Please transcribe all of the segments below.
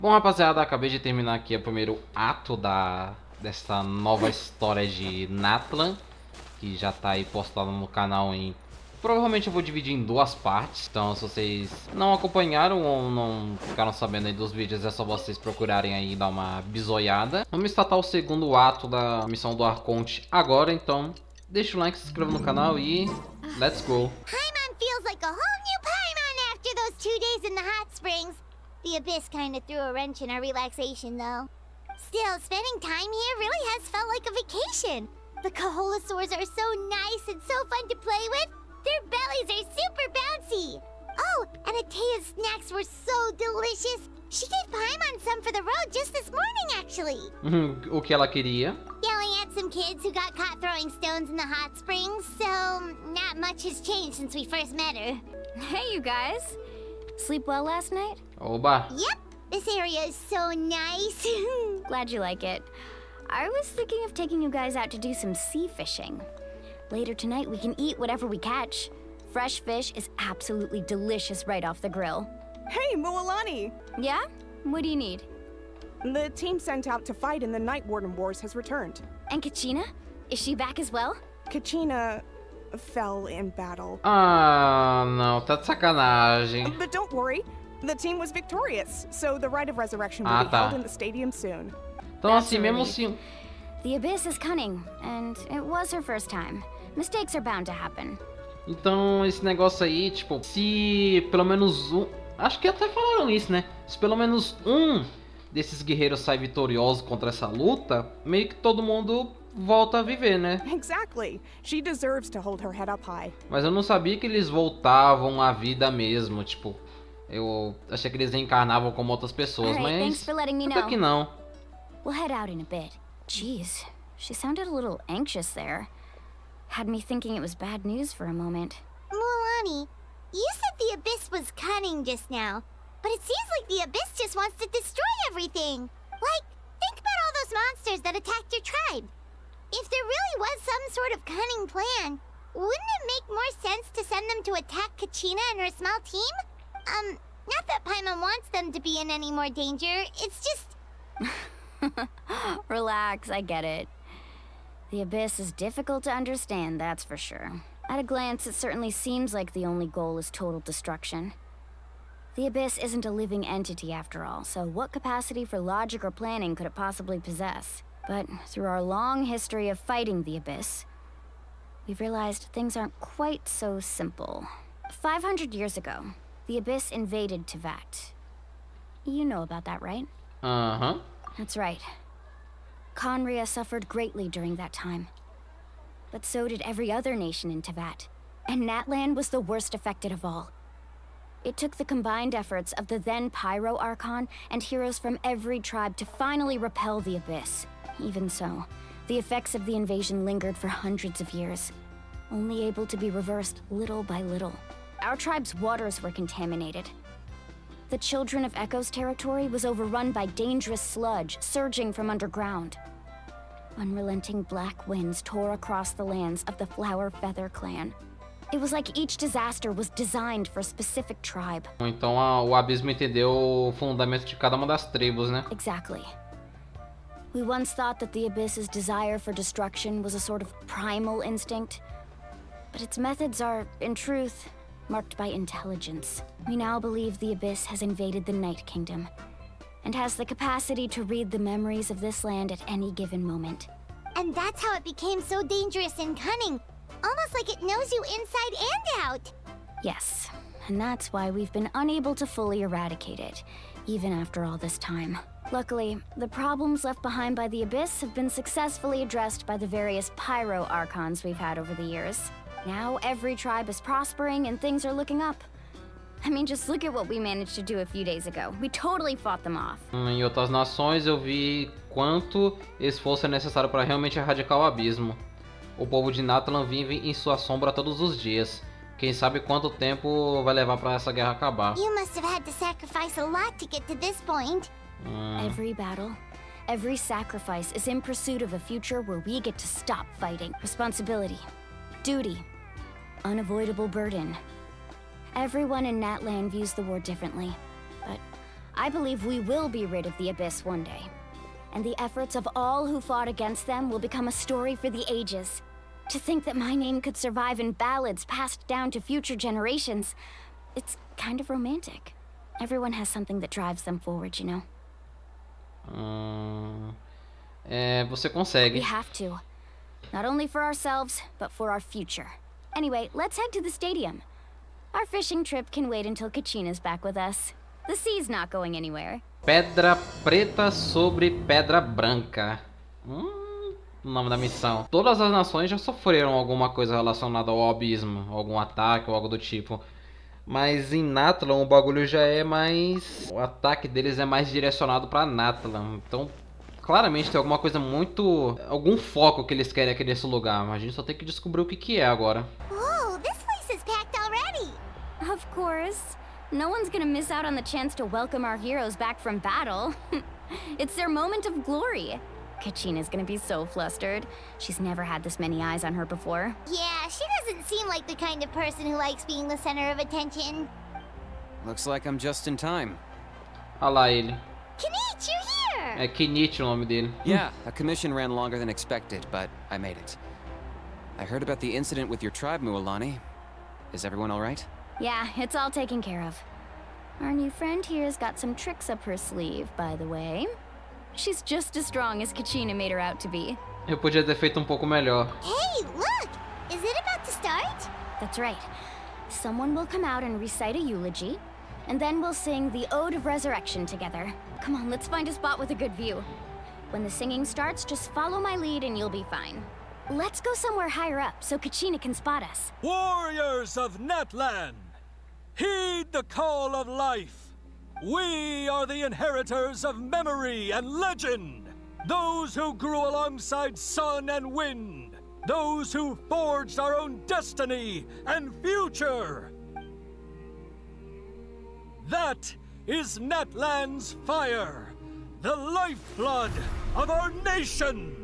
Bom, rapaziada, acabei de terminar aqui o primeiro ato dessa nova história de Natlan, que já tá aí postado no canal em... Provavelmente eu vou dividir em duas partes, então se vocês não acompanharam ou não ficaram sabendo aí dos vídeos, é só vocês procurarem aí e dar uma bisoiada. Vamos startar o segundo ato da missão do Arconte agora, então deixa o like, se inscreva no canal e let's go! Paimon feels like a whole new Paimon after those 2 days in the hot springs. The Abyss kind of threw a wrench in our relaxation, though. Still, spending time here really has felt like a vacation. The Kaholasaurs are so nice and so fun to play with. Their bellies are super bouncy. Oh, and Atea's snacks were so delicious. She gave Paimon some for the road just this morning, actually. O que ela queria? Yelling at some kids who got caught throwing stones in the hot springs, so not much has changed since we first met her. Hey, you guys. Sleep well last night? Oba! Yep, this area is so nice. Glad you like it. I was thinking of taking you guys out to do some sea fishing. Later tonight, we can eat whatever we catch. Fresh fish is absolutely delicious right off the grill. Hey, Moalani! Yeah? What do you need? The team sent out to fight in the Night Warden Wars has returned. And Kachina? Is she back as well? Kachina fell in battle. Ah, não, tá de sacanagem. But don't worry, the team was victorious, so the rite of resurrection will be tá. held in the stadium soon. Então assim, mesmo assim... The Abyss is cunning, and it was her first time. Mistakes are bound to happen. Então esse negócio aí, tipo, se pelo menos um... Acho que até falaram isso, né? Se pelo menos um desses guerreiros sai vitorioso contra essa luta, meio que todo mundo volta a viver, né? Exactly. She deserves to hold her head up high. Mas eu não sabia que eles voltavam à vida mesmo, tipo... Eu achei que eles reencarnavam como outras pessoas, Alright, thanks mas... for letting me Até know. que não. We'll head out in a bit. Jeez, she sounded a little anxious there. Had me thinking it was bad news for a moment. Mulani, you said the Abyss was cunning just now, but it seems like the Abyss just wants to destroy everything. Like, think about all those monsters that attacked your tribe. If there really was some sort of cunning plan, wouldn't it make more sense to send them to attack Kachina and her small team? Not that Paimon wants them to be in any more danger, it's just... Relax, I get it. The Abyss is difficult to understand, that's for sure. At a glance, it certainly seems like the only goal is total destruction. The Abyss isn't a living entity after all, so what capacity for logic or planning could it possibly possess? But through our long history of fighting the Abyss, we've realized things aren't quite so simple. 500 years ago, the Abyss invaded Teyvat. You know about that, right? Aham. That's right. Conria suffered greatly during that time. But so did every other nation in Teyvat. And Natlan was the worst affected of all. It took the combined efforts of the then Pyro Archon and heroes from every tribe to finally repel the Abyss. Even so, the effects of the invasion lingered for hundreds of years, only able to be reversed little by little. Our tribe's waters were contaminated. The Children of Echo's territory was overrun by dangerous sludge surging from underground. Unrelenting black winds tore across the lands of the Flower Feather clan. It was like each disaster was designed for a specific tribe. Então o abismo entendeu o fundamento de cada uma das tribos, né? Exactly. We once thought that the Abyss's desire for destruction was a sort of primal instinct, but its methods are, in truth, marked by intelligence. We now believe the Abyss has invaded the Night Kingdom, and has the capacity to read the memories of this land at any given moment. And that's how it became so dangerous and cunning. Almost like it knows you inside and out. Yes, and that's why we've been unable to fully eradicate it, even after all this time. Luckily, the problems left behind by the Abyss have been successfully addressed by the various Pyro Archons we've had over the years. Now every tribe is prospering and things are looking up. I mean, just look at what we managed to do a few days ago. We totally fought them off. Em outras nações eu vi quanto esforço é necessário para realmente erradicar o abismo. O povo de Natlan vive em sua sombra todos os dias. Quem sabe quanto tempo vai levar para essa guerra acabar. You must have had to sacrifice a lot to get to this point. Every battle, every sacrifice is in pursuit of a future where we get to stop fighting. Responsibility, duty, unavoidable burden. Everyone in Natlan views the war differently, but I believe we will be rid of the Abyss one day. And the efforts of all who fought against them will become a story for the ages. To think that my name could survive in ballads passed down to future generations, it's kind of romantic. Everyone has something that drives them forward, you know? Você consegue. We have to. Not only for ourselves, but for our future. Anyway, let's head to the stadium. Our fishing trip can wait until Kachina's back with us. The sea's not going anywhere. Pedra Preta sobre Pedra Branca. O nome da missão. Todas as nações já sofreram alguma coisa relacionada ao abismo, algum ataque ou algo do tipo. Mas em Natlan o bagulho já é mais... O ataque deles é mais direcionado pra Natlan. Então, claramente tem alguma coisa muito... Algum foco que eles querem aqui nesse lugar. Mas a gente só tem que descobrir o que é agora. Whoa, this place is packed already! Of course. No one's gonna miss out on the chance to welcome our heroes back from battle. It's their moment of glory. Kachina's gonna be so flustered. She's never had this many eyes on her before. Yeah, she doesn't seem like the kind of person who likes being the center of attention. Looks like I'm just in time. Olha lá ele. Kinich, you're here! É Kinich o nome dele. Yeah, a commission ran longer than expected, but I made it. I heard about the incident with your tribe, Mualani. Is everyone all right? Yeah, it's all taken care of. Our new friend here's got some tricks up her sleeve, by the way. She's just as strong as Kachina made her out to be. Eu podia ter feito pouco melhor. Hey, look! Is it about to start? That's right. Someone will come out and recite a eulogy, and then we'll sing the Ode of Resurrection together. Come on, let's find a spot with a good view. When the singing starts, just follow my lead and you'll be fine. Let's go somewhere higher up so Kachina can spot us. Warriors of Natlan, heed the call of life. We are the inheritors of memory and legend. Those who grew alongside sun and wind. Those who forged our own destiny and future. That is Natlan's fire, the lifeblood of our nation.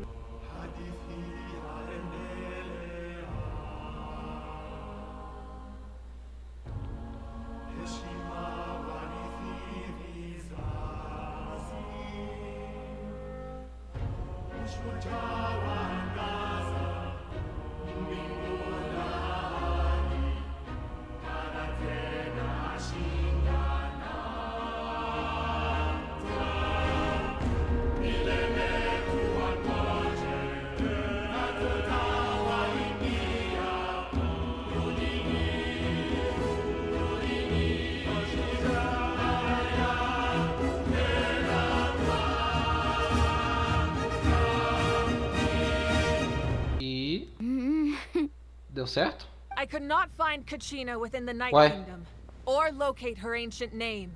Deu certo? I could not find Kachina within the Night Ué. Kingdom, or locate her ancient name.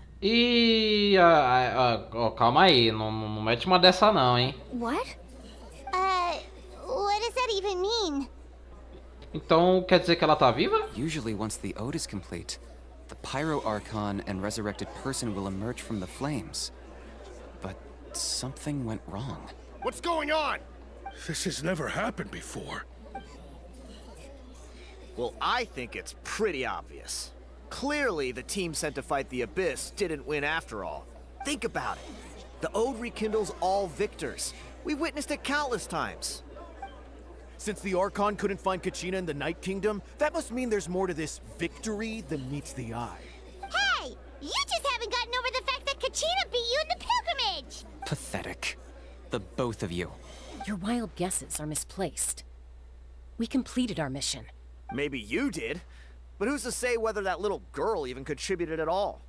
Calma aí, não mete uma dessa não, hein? What? What does that even mean? Então quer dizer que ela tá viva? Usually once the ode is complete, the Pyro Archon and resurrected person will emerge from the flames. But something went wrong. What's going on? This has never happened before. Well, I think it's pretty obvious. Clearly, the team sent to fight the Abyss didn't win after all. Think about it. The Ode rekindles all victors. We witnessed it countless times. Since the Archon couldn't find Kachina in the Night Kingdom, that must mean there's more to this victory than meets the eye. Hey! You just haven't gotten over the fact that Kachina beat you in the pilgrimage! Pathetic. The both of you. Your wild guesses are misplaced. We completed our mission. Maybe you did, but who's to say whether that little girl even contributed at all?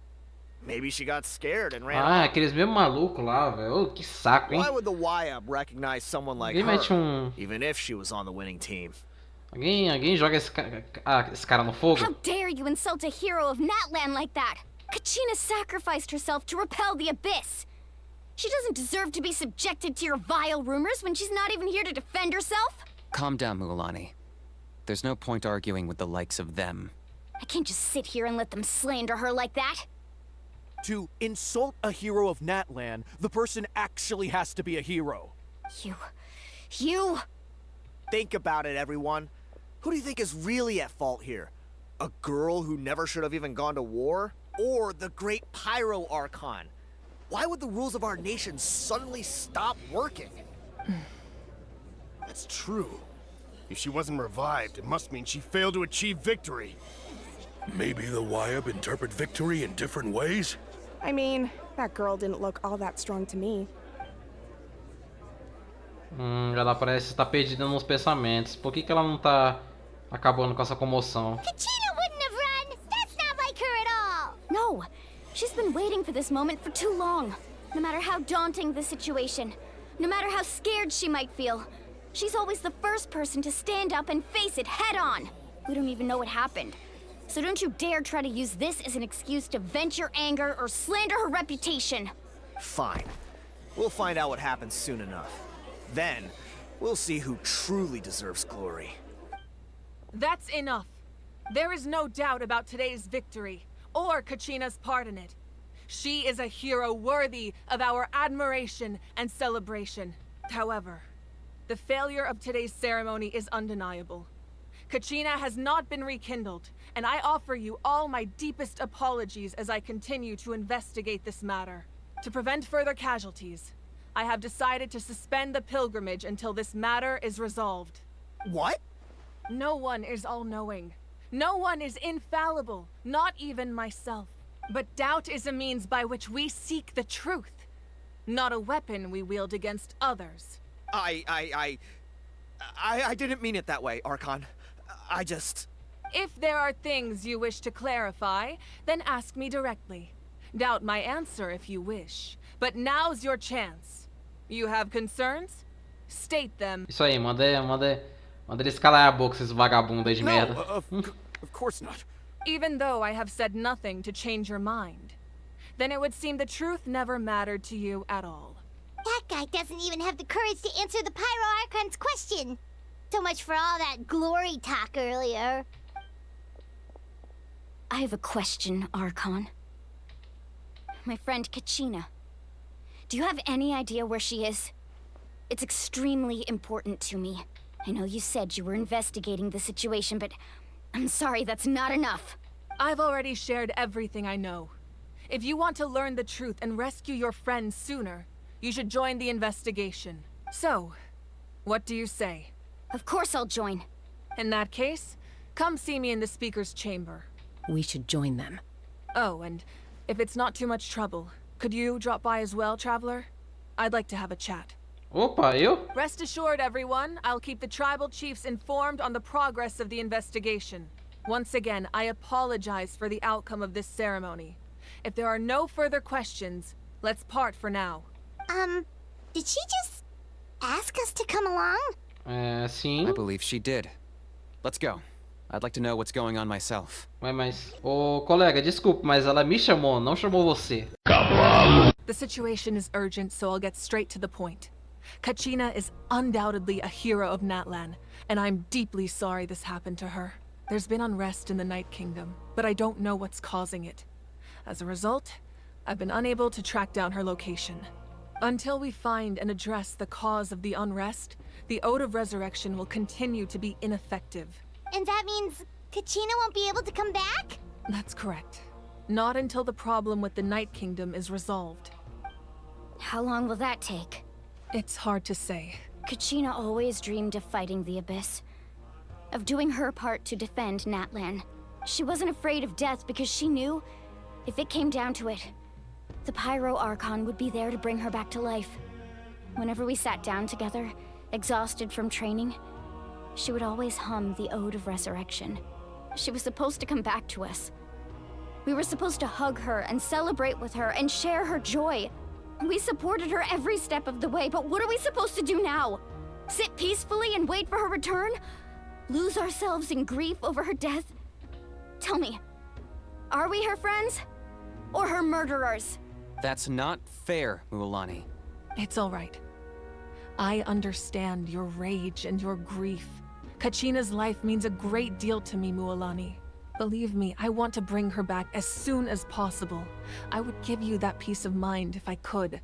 Maybe she got scared and ran off. Aqueles mesmos malucos lá, velho. Que saco, hein? Why would the YUB recognize someone like Alguém mete her, even if she was on the winning team? Alguém joga esse cara no fogo? How dare you insult a hero of Natlan like that? Kachina sacrificed herself to repel the Abyss. She doesn't deserve to be subjected to your vile rumors when she's not even here to defend herself. Calm down, Mualani. There's no point arguing with the likes of them. I can't just sit here and let them slander her like that. To insult a hero of Natlan, the person actually has to be a hero. You... Think about it, everyone. Who do you think is really at fault here? A girl who never should have even gone to war? Or the great Pyro Archon? Why would the rules of our nation suddenly stop working? That's true. If she wasn't revived, it must mean she failed to achieve victory. Maybe the Wyab interpret victory in different ways? I mean, that girl didn't look all that strong to me. Ela parece estar perdida nos pensamentos. Por que ela não tá acabando com essa comoção? Kachina wouldn't have run! That's not like her at all! No! She's been waiting for this moment for too long. No matter how daunting the situation, no matter how scared she might feel, she's always the first person to stand up and face it head on. We don't even know what happened. So don't you dare try to use this as an excuse to vent your anger or slander her reputation. Fine. We'll find out what happens soon enough. Then, we'll see who truly deserves glory. That's enough. There is no doubt about today's victory, or Kachina's part in it. She is a hero worthy of our admiration and celebration. However, the failure of today's ceremony is undeniable. Kachina has not been rekindled, and I offer you all my deepest apologies as I continue to investigate this matter. To prevent further casualties, I have decided to suspend the pilgrimage until this matter is resolved. What? No one is all-knowing. No one is infallible, not even myself. But doubt is a means by which we seek the truth, not a weapon we wield against others. I didn't mean it that way, Archon. I just... If there are things you wish to clarify, then ask me directly. Doubt my answer if you wish. But now's your chance. You have concerns? State them. Isso aí, manda eles calar a boca, esses vagabundos aí de merda. Of course not. Even though I have said nothing to change your mind, then it would seem the truth never mattered to you at all. That guy doesn't even have the courage to answer the Pyro Archon's question. So much for all that glory talk earlier. I have a question, Archon. My friend Kachina. Do you have any idea where she is? It's extremely important to me. I know you said you were investigating the situation, but I'm sorry, that's not enough. I've already shared everything I know. If you want to learn the truth and rescue your friend sooner, you should join the investigation. So, what do you say? Of course I'll join. In that case, come see me in the speaker's chamber. We should join them. Oh, and if it's not too much trouble, could you drop by as well, Traveler? I'd like to have a chat. Opa, eu? Rest assured, everyone, I'll keep the tribal chiefs informed on the progress of the investigation. Once again, I apologize for the outcome of this ceremony. If there are no further questions, let's part for now. Did she just ask us to come along? Sim. I believe she did. Let's go. I'd like to know what's going on myself. Ué, mas... Ô, colega, desculpe, mas ela me chamou, não chamou você. The situation is urgent, so I'll get straight to the point. Kachina is undoubtedly a hero of Natlan, and I'm deeply sorry this happened to her. There's been unrest in the Night Kingdom, but I don't know what's causing it. As a result, I've been unable to track down her location. Until we find and address the cause of the unrest, the Ode of Resurrection will continue to be ineffective. And that means Kachina won't be able to come back? That's correct. Not until the problem with the Night Kingdom is resolved. How long will that take? It's hard to say. Kachina always dreamed of fighting the Abyss. Of doing her part to defend Natlan. She wasn't afraid of death because she knew, if it came down to it, the Pyro Archon would be there to bring her back to life. Whenever we sat down together, exhausted from training, she would always hum the Ode of Resurrection. She was supposed to come back to us. We were supposed to hug her and celebrate with her and share her joy. We supported her every step of the way, but what are we supposed to do now? Sit peacefully and wait for her return? Lose ourselves in grief over her death? Tell me, are we her friends? Or her murderers? That's not fair, Mualani. It's all right. I understand your rage and your grief. Kachina's life means a great deal to me, Mualani. Believe me, I want to bring her back as soon as possible. I would give you that peace of mind if I could.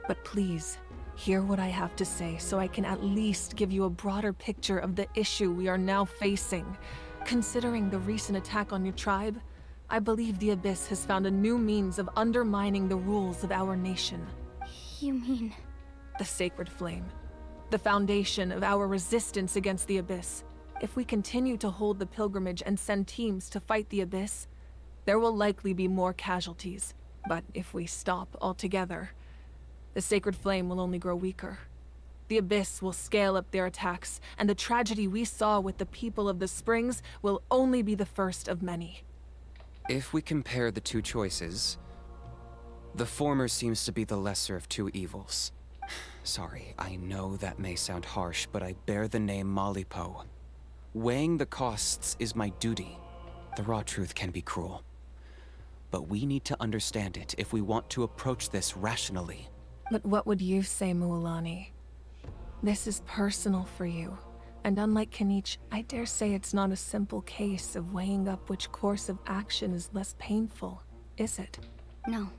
But please, hear what I have to say so I can at least give you a broader picture of the issue we are now facing. Considering the recent attack on your tribe, I believe the Abyss has found a new means of undermining the rules of our nation. You mean... The Sacred Flame. The foundation of our resistance against the Abyss. If we continue to hold the pilgrimage and send teams to fight the Abyss, there will likely be more casualties. But if we stop altogether, the Sacred Flame will only grow weaker. The Abyss will scale up their attacks, and the tragedy we saw with the people of the Springs will only be the first of many. If we compare the two choices, the former seems to be the lesser of two evils. Sorry, I know that may sound harsh, but I bear the name Malipo. Weighing the costs is my duty. The raw truth can be cruel. But we need to understand it if we want to approach this rationally. But what would you say, Mualani? This is personal for you. And unlike Kanich, I dare say it's not a simple case of weighing up which course of action is less painful, is it? No.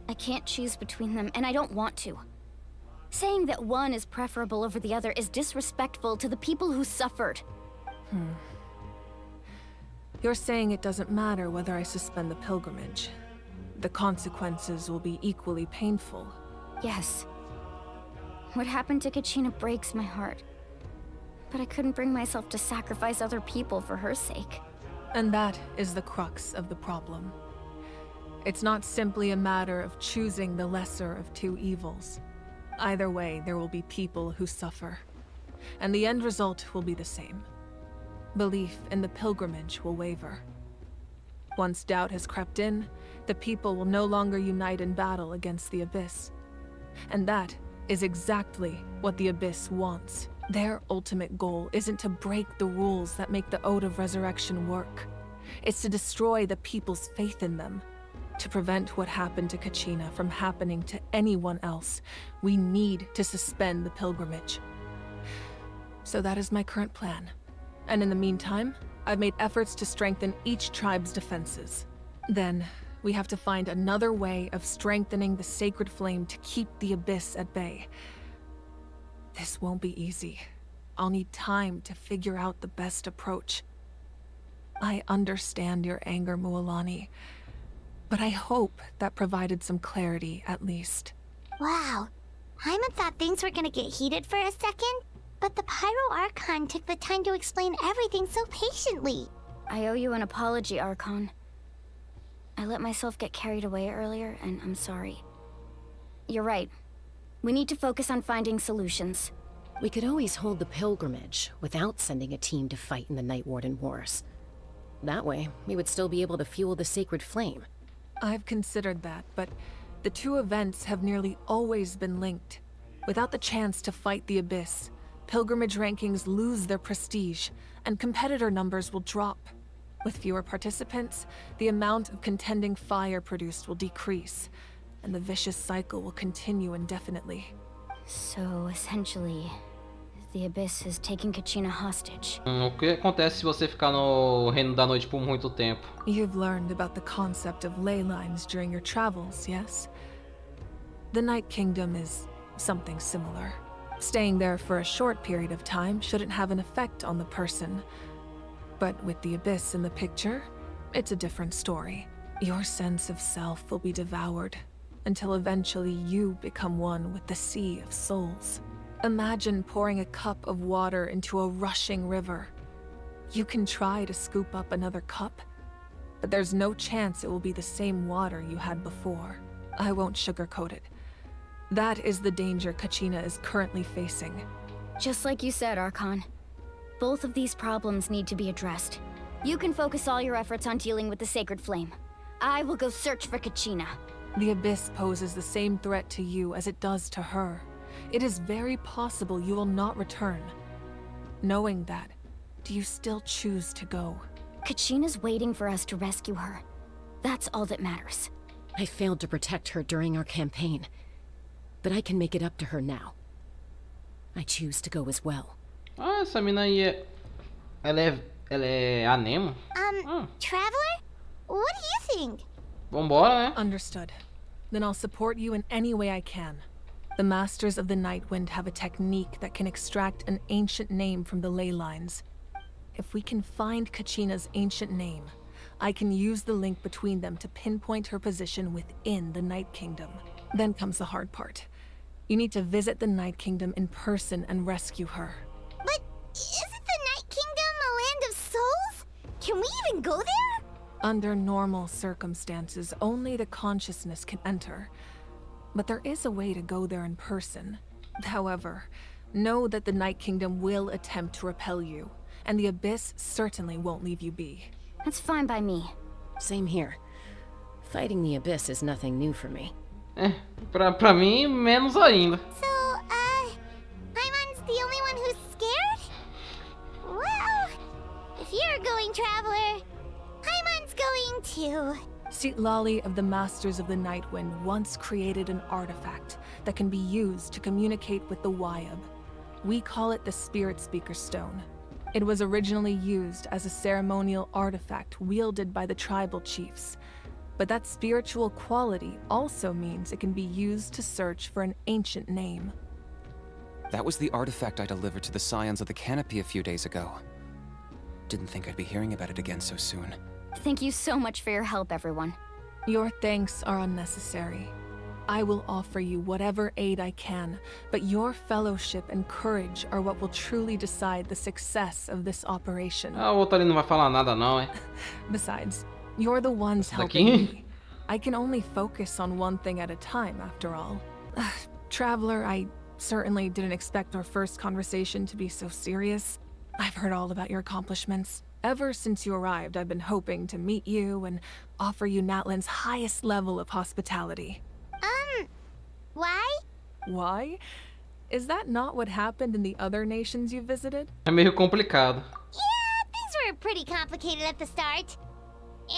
I can't choose between them, and I don't want to. Saying that one is preferable over the other is disrespectful to the people who suffered. You're saying it doesn't matter whether I suspend the pilgrimage. The consequences will be equally painful. Yes. What happened to Kachina breaks my heart. But I couldn't bring myself to sacrifice other people for her sake. And that is the crux of the problem. It's not simply a matter of choosing the lesser of two evils. Either way, there will be people who suffer. And the end result will be the same. Belief in the pilgrimage will waver. Once doubt has crept in, the people will no longer unite in battle against the Abyss. And that is exactly what the Abyss wants. Their ultimate goal isn't to break the rules that make the Ode of Resurrection work. It's to destroy the people's faith in them. To prevent what happened to Kachina from happening to anyone else, we need to suspend the pilgrimage. So that is my current plan. And in the meantime, I've made efforts to strengthen each tribe's defenses. Then, we have to find another way of strengthening the Sacred Flame to keep the Abyss at bay. This won't be easy. I'll need time to figure out the best approach. I understand your anger, Mualani, but I hope that provided some clarity, at least. Wow. Hyman thought things were gonna get heated for a second, but the Pyro Archon took the time to explain everything so patiently. I owe you an apology, Archon. I let myself get carried away earlier, and I'm sorry. You're right. We need to focus on finding solutions. We could always hold the pilgrimage without sending a team to fight in the Night Warden Wars. That way, we would still be able to fuel the Sacred Flame. I've considered that, but the two events have nearly always been linked. Without the chance to fight the Abyss, pilgrimage rankings lose their prestige, and competitor numbers will drop. With fewer participants, the amount of contending fire produced will decrease, and the vicious cycle will continue indefinitely. So, essentially, the Abyss is taking Kachina hostage. O que acontece se você ficar no Reino da Noite por muito tempo? You've learned about the concept of ley lines during your travels, yes? The Night Kingdom is something similar. Staying there for a short period of time shouldn't have an effect on the person. But with the Abyss in the picture, it's a different story. Your sense of self will be devoured, until eventually you become one with the Sea of Souls. Imagine pouring a cup of water into a rushing river. You can try to scoop up another cup, but there's no chance it will be the same water you had before. I won't sugarcoat it. That is the danger Kachina is currently facing. Just like you said, Archon. Both of these problems need to be addressed. You can focus all your efforts on dealing with the Sacred Flame. I will go search for Kachina. The Abyss poses the same threat to you as it does to her. It is very possible you will not return. Knowing that, do you still choose to go? Kachina's waiting for us to rescue her. That's all that matters. I failed to protect her during our campaign, but I can make it up to her now. I choose to go as well. Ah, essa mina aí ela é a Nemo? Traveler? What do you think? Vambora, né? Understood. Then I'll support you in any way I can. The Masters of the Nightwind have a technique that can extract an ancient name from the ley lines. If we can find Kachina's ancient name, I can use the link between them to pinpoint her position within the Night Kingdom. Then comes the hard part. You need to visit the Night Kingdom in person and rescue her. But isn't the Night Kingdom a land of souls? Can we even go there? Under normal circumstances, only the consciousness can enter. But there is a way to go there in person. However, know that the Night Kingdom will attempt to repel you, and the Abyss certainly won't leave you be. That's fine by me. Same here. Fighting the Abyss is nothing new for me. Pra mim, menos ainda. So, Paimon's the only one who's scared? Well, if you're a going traveler, Paimon's going too. Citlali of the Masters of the Nightwind once created an artifact that can be used to communicate with the Wyab. We call it the Spirit Speaker Stone. It was originally used as a ceremonial artifact wielded by the tribal chiefs. But that spiritual quality also means it can be used to search for an ancient name. That was the artifact I delivered to the Scions of the Canopy a few days ago. Didn't think I'd be hearing about it again so soon. Thank you so much for your help, everyone. Your thanks are unnecessary. I will offer you whatever aid I can, but your fellowship and courage are what will truly decide the success of this operation. O outro ali não vai falar nada não, é? Besides, you're the ones helping me. I can only focus on one thing at a time, after all. Traveler, I certainly didn't expect our first conversation to be so serious. I've heard all about your accomplishments. Ever since you arrived, I've been hoping to meet you and offer you Natlan's highest level of hospitality. Why? Why? Is that not what happened in the other nations you visited? É meio complicado. Yeah, things were pretty complicated at the start.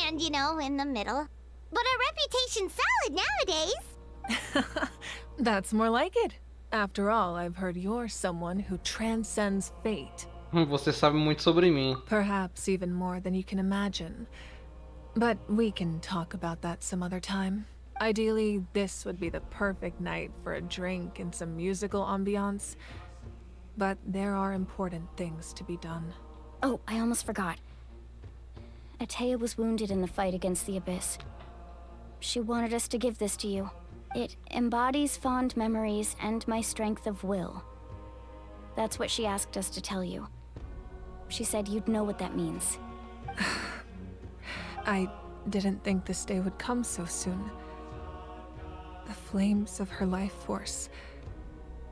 And, you know, in the middle. But our reputation's solid nowadays. That's more like it. After all, I've heard you're someone who transcends fate. Você sabe muito sobre mim. Perhaps even more than you can imagine. But we can talk about that some other time. Ideally, this would be the perfect night for a drink and some musical ambiance. But there are important things to be done. Oh, I almost forgot. Atea was wounded in the fight against the Abyss. She wanted us to give this to you. It embodies fond memories and my strength of will. That's what she asked us to tell you. She said you'd know what that means. I didn't think this day would come so soon. The flames of her life force.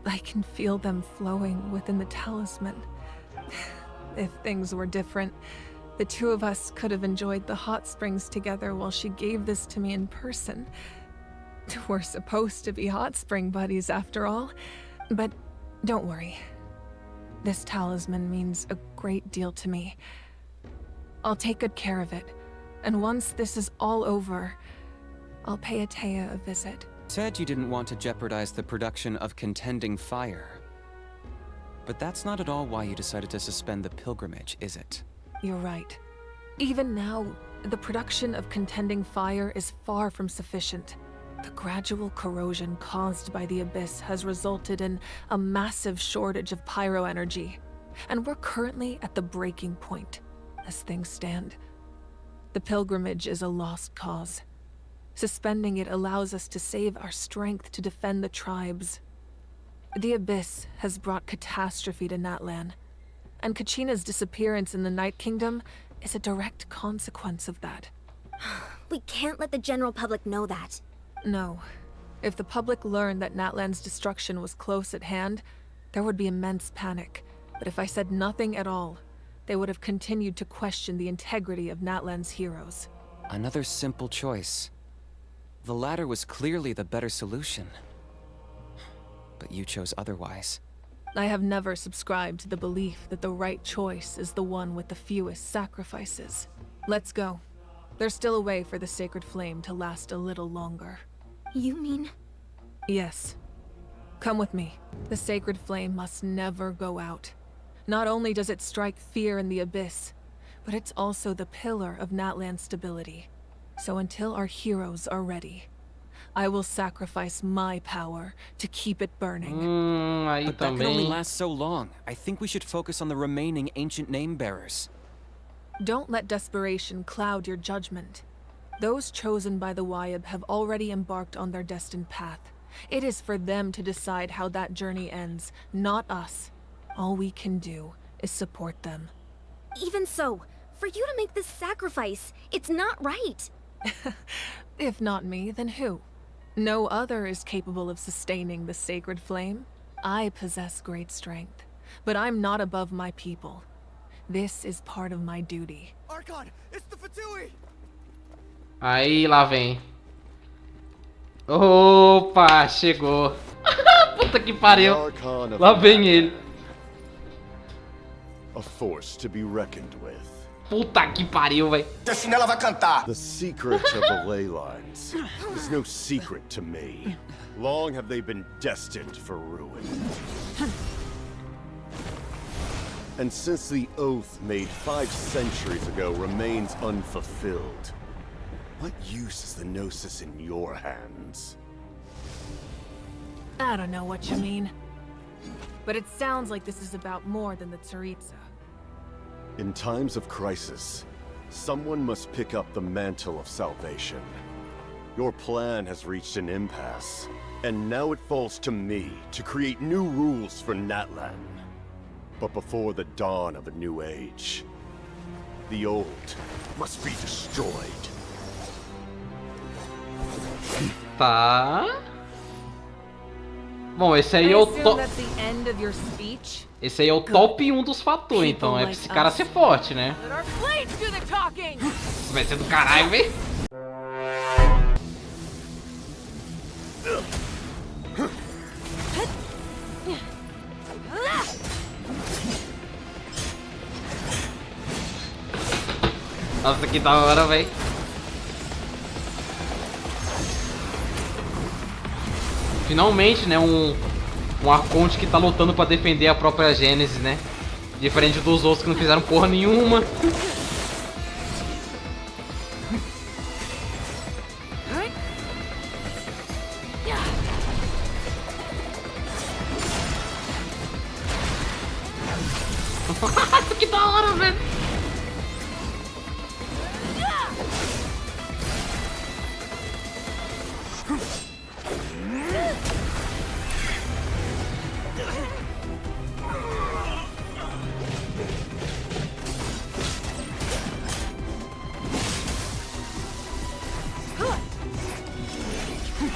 I can feel them flowing within the talisman. If things were different, the two of us could have enjoyed the hot springs together while she gave this to me in person. We're supposed to be hot spring buddies after all. But don't worry. This talisman means a great deal to me. I'll take good care of it. And once this is all over, I'll pay Atea a visit. Said you didn't want to jeopardize the production of Contending Fire. But that's not at all why you decided to suspend the pilgrimage, is it? You're right. Even now, the production of Contending Fire is far from sufficient. The gradual corrosion caused by the Abyss has resulted in a massive shortage of pyro energy, and we're currently at the breaking point, as things stand. The pilgrimage is a lost cause. Suspending it allows us to save our strength to defend the tribes. The Abyss has brought catastrophe to Natlan, and Kachina's disappearance in the Night Kingdom is a direct consequence of that. We can't let the general public know that. No. If the public learned that Natlan's destruction was close at hand, there would be immense panic. But if I said nothing at all, they would have continued to question the integrity of Natlan's heroes. Another simple choice. The latter was clearly the better solution. But you chose otherwise. I have never subscribed to the belief that the right choice is the one with the fewest sacrifices. Let's go. There's still a way for the sacred flame to last a little longer. You mean? Yes. Come with me. The sacred flame must never go out. Not only does it strike fear in the Abyss, but it's also the pillar of Natlan's stability. So until our heroes are ready, I will sacrifice my power to keep it burning. Aí But that can only também. last so long. I think we should focus on the remaining ancient name bearers. Don't let desperation cloud your judgment. Those chosen by the Wayab have already embarked on their destined path. It is for them to decide how that journey ends, not us. All we can do is support them. Even so, for you to make this sacrifice, it's not right. If not me, then who? No other is capable of sustaining the sacred flame. I possess great strength, but I'm not above my people. This is part of my duty. Archon, it's the Fatui! Aí, lá vem. Opa, chegou. Puta que pariu. Lá vem ele. A force to be reckoned with. Puta que pariu, véi. Ela vai cantar. The secret of the ley lines is no secret to me. Long have they been destined for ruin. And since the oath made 5 centuries ago remains unfulfilled, what use is the Gnosis in your hands? I don't know what you mean. But it sounds like this is about more than the Tsaritsa. In times of crisis, someone must pick up the mantle of salvation. Your plan has reached an impasse, and now it falls to me to create new rules for Natlan. But before the dawn of a new age, the old must be destroyed. Tá. Bom, esse aí é o top. Esse aí é o top 1 dos fatores, então é pra esse cara ser forte, né? Vai ser do caralho, velho. Nossa, que da hora, velho. Finalmente, né, um arconte que tá lutando pra defender a própria Gênesis, né? Diferente dos outros que não fizeram porra nenhuma. Que da hora, velho.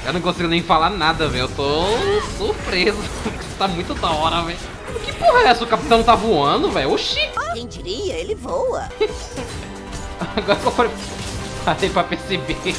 Eu não consigo nem falar nada, velho. Eu tô surpreso. Isso tá muito da hora, velho. Que porra é essa? O capitão tá voando, velho? Oxi! Quem diria? Ele voa. Agora que eu parei pra perceber.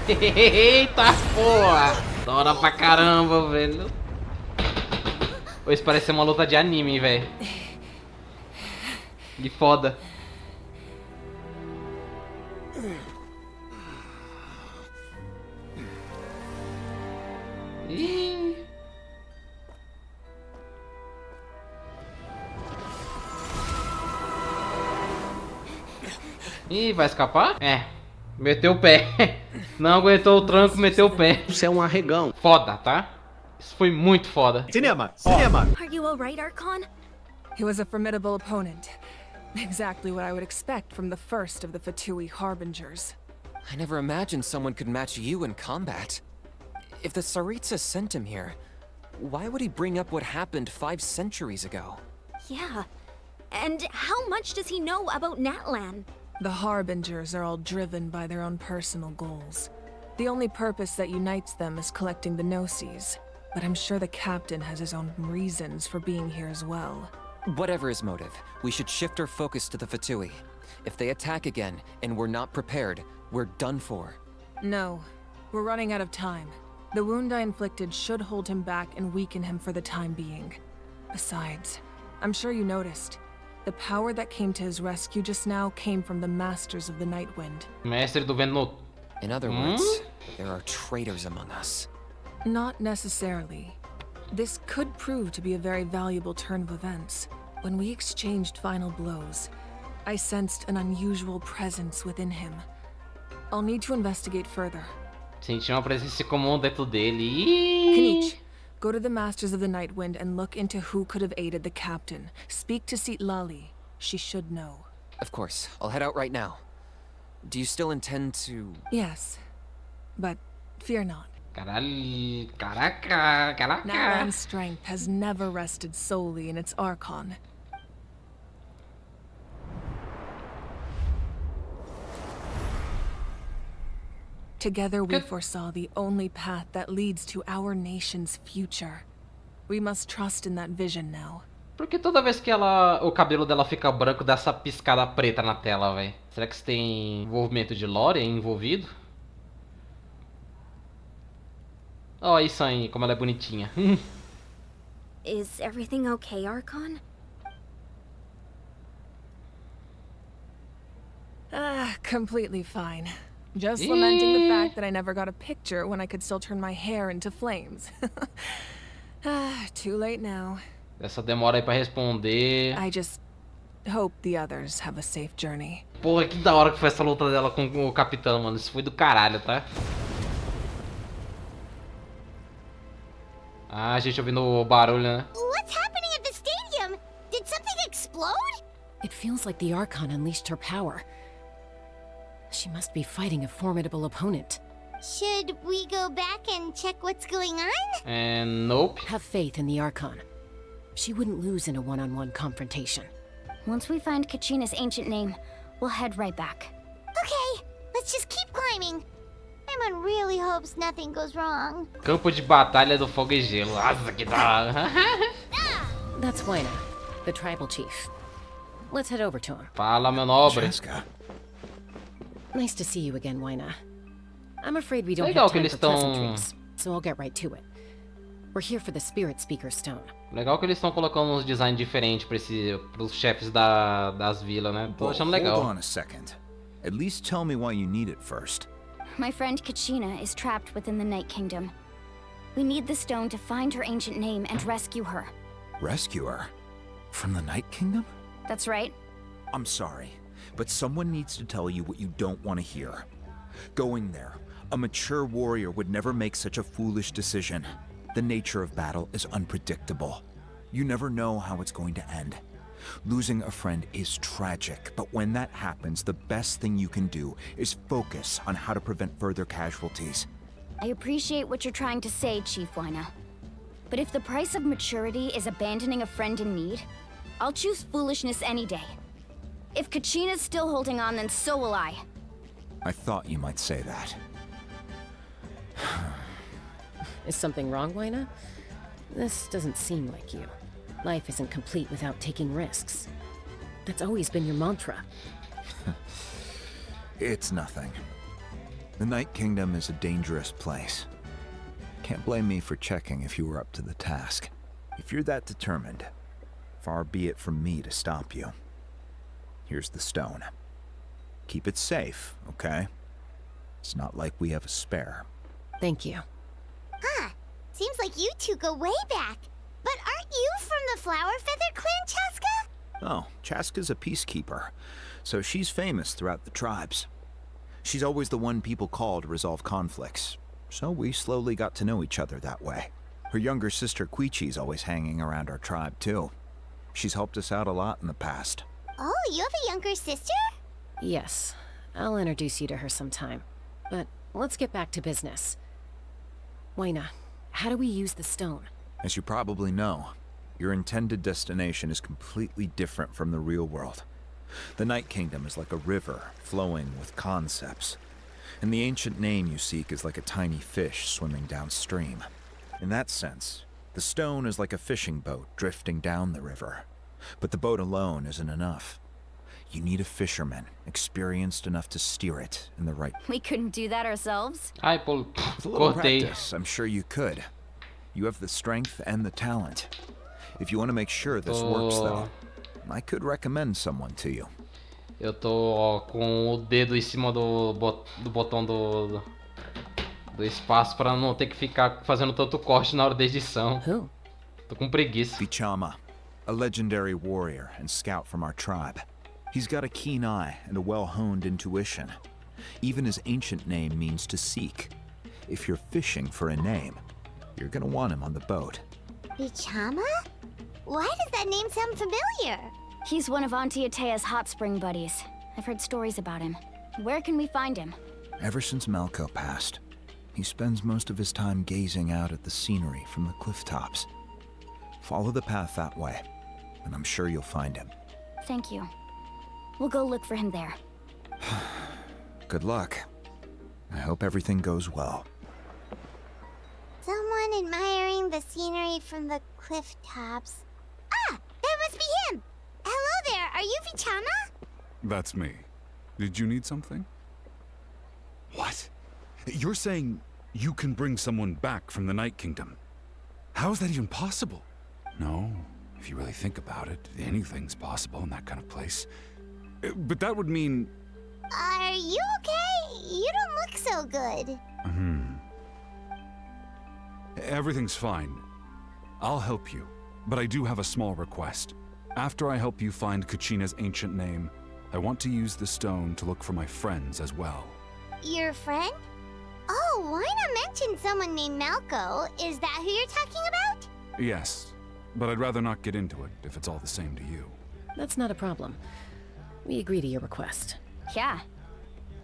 Eita porra! Da hora pra caramba, velho. Isso parece ser uma luta de anime, velho. Que foda. Ih. Ih, vai escapar? É. Meteu o pé. Não aguentou o tranco, meteu o pé. Você é um arregão. Foda, tá? Isso foi muito foda. Cinema! Cinema! Are you alright, Archon? He was a formidable opponent. Exactly what I would expect from the first of the Fatui Harbingers. I never imagined someone could match you in combat. If the Tsaritsa sent him here, why would he bring up what happened 5 centuries ago? Yeah. And how much does he know about Natlan? The Harbingers are all driven by their own personal goals. The only purpose that unites them is collecting the Gnosis. But I'm sure the captain has his own reasons for being here as well. Whatever his motive, we should shift our focus to the Fatui. If they attack again, and we're not prepared, we're done for. No. We're running out of time. The wound I inflicted should hold him back and weaken him for the time being. Besides, I'm sure you noticed. The power that came to his rescue just now came from the Masters of the Night Wind. Mestre do Vento. In other words, there are traitors among us. Not necessarily. This could prove to be a very valuable turn of events. When we exchanged final blows, I sensed an unusual presence within him. I'll need to investigate further. Senti uma presença comum dentro dele. Ih! Kanich, go to the Masters of the Night Wind and look into who could have aided the captain. Speak to Lali. She should know. Of course. I'll head out right now. Do you still intend to... Yes, but fear not. Caralho, caraca. Natlan's strength has never rested solely in its Archon. Together we foresaw the only path that leads to our nation's future. We must trust in that vision now. Por que toda vez que o cabelo dela fica branco, dá essa piscada preta na tela, velho? Será que isso tem envolvimento de lore envolvido? Ó, isso aí, como ela é bonitinha. Is everything okay, Archon? Completely fine. Just lamenting the fact that I never got a picture when I could still turn my hair into flames. Too late now. Essa demora aí pra responder. I just hope the others have a safe journey. Porra, que da hora que foi essa luta dela com o capitão, mano. Isso foi do caralho, tá? Ah, a gente ouvindo o barulho, né? What's happening at the stadium? Did something explode? It feels like the Archon unleashed her power. She must be fighting a formidable opponent. Should we go back and check what's going on? And nope. Have faith in the Archon. She wouldn't lose in a one-on-one confrontation. Once we find Kachina's ancient name, we'll head right back. Okay, let's just keep climbing. Paimon really hopes nothing goes wrong. Campo de batalha do fogo e gelo. Nossa, que da hora. That's Waina, the tribal chief. Let's head over to him. Fala, meu nobre. Jessica. Nice to see you again, Waina. I'm afraid we don't Legal have que time eles for estão... pleasantries, so I'll get right to it. We're here for the Spirit Speaker Stone. Legal que eles estão colocando uns designs diferentes pros chefes das vilas, né? Tô achando legal. Hold on a second. At least tell me why you need it first. My friend Kachina is trapped within the Night Kingdom. We need the stone to find her ancient name and rescue her. Rescue her? From the Night Kingdom? That's right. I'm sorry, but someone needs to tell you what you don't want to hear. Going there, a mature warrior would never make such a foolish decision. The nature of battle is unpredictable. You never know how it's going to end. Losing a friend is tragic, but when that happens, the best thing you can do is focus on how to prevent further casualties. I appreciate what you're trying to say, Chief Waina. But if the price of maturity is abandoning a friend in need, I'll choose foolishness any day. If Kachina's still holding on, then so will I. I thought you might say that. Is something wrong, Waina? This doesn't seem like you. Life isn't complete without taking risks. That's always been your mantra. It's nothing. The Night Kingdom is a dangerous place. Can't blame me for checking if you were up to the task. If you're that determined, far be it from me to stop you. Here's the stone. Keep it safe, okay? It's not like we have a spare. Thank you. Huh. Seems like you two go way back. But aren't you from the Flower Feather Clan, Chaska? Oh, Chaska's a peacekeeper, so she's famous throughout the tribes. She's always the one people call to resolve conflicts, so we slowly got to know each other that way. Her younger sister Quichi's always hanging around our tribe, too. She's helped us out a lot in the past. Oh, you have a younger sister? Yes. I'll introduce you to her sometime. But let's get back to business. Waina, how do we use the stone? As you probably know, your intended destination is completely different from the real world. The Night Kingdom is like a river flowing with concepts, and the ancient name you seek is like a tiny fish swimming downstream. In that sense, the stone is like a fishing boat drifting down the river, but the boat alone isn't enough. You need a fisherman, experienced enough to steer it in the right... We couldn't do that ourselves? Ai, pô, With a little cortei. practice, I'm sure you could. You have the strength and the talent. If you want to make sure this works, though, I could recommend someone to you. Eu tô ó, com o dedo em cima do botão Do espaço pra não ter que ficar fazendo tanto corte na hora da edição. Who? Tô com preguiça. Vichama, a legendary warrior and scout from our tribe. He's got a keen eye and a well-honed intuition. Even his ancient name means to seek. If you're fishing for a name, you're gonna want him on the boat. Vichama? Why does that name sound familiar? He's one of Auntie Atea's hot spring buddies. I've heard stories about him. Where can we find him? Ever since Malco passed, he spends most of his time gazing out at the scenery from the cliff tops. Follow the path that way, and I'm sure you'll find him. Thank you. We'll go look for him there. Good luck. I hope everything goes well. Someone admiring the scenery from the cliff tops. Ah! That must be him! Hello there, are you Vichama? That's me. Did you need something? What? You're saying you can bring someone back from the Night Kingdom? How is that even possible? No, if you really think about it, anything's possible in that kind of place. But that would mean... Are you okay? You don't look so good. Everything's fine. I'll help you, but I do have a small request. After I help you find Kachina's ancient name, I want to use the stone to look for my friends as well. Your friend? Oh, why not mention someone named Malco? Is that who you're talking about? Yes, but I'd rather not get into it if it's all the same to you. That's not a problem. We agree to your request. Yeah.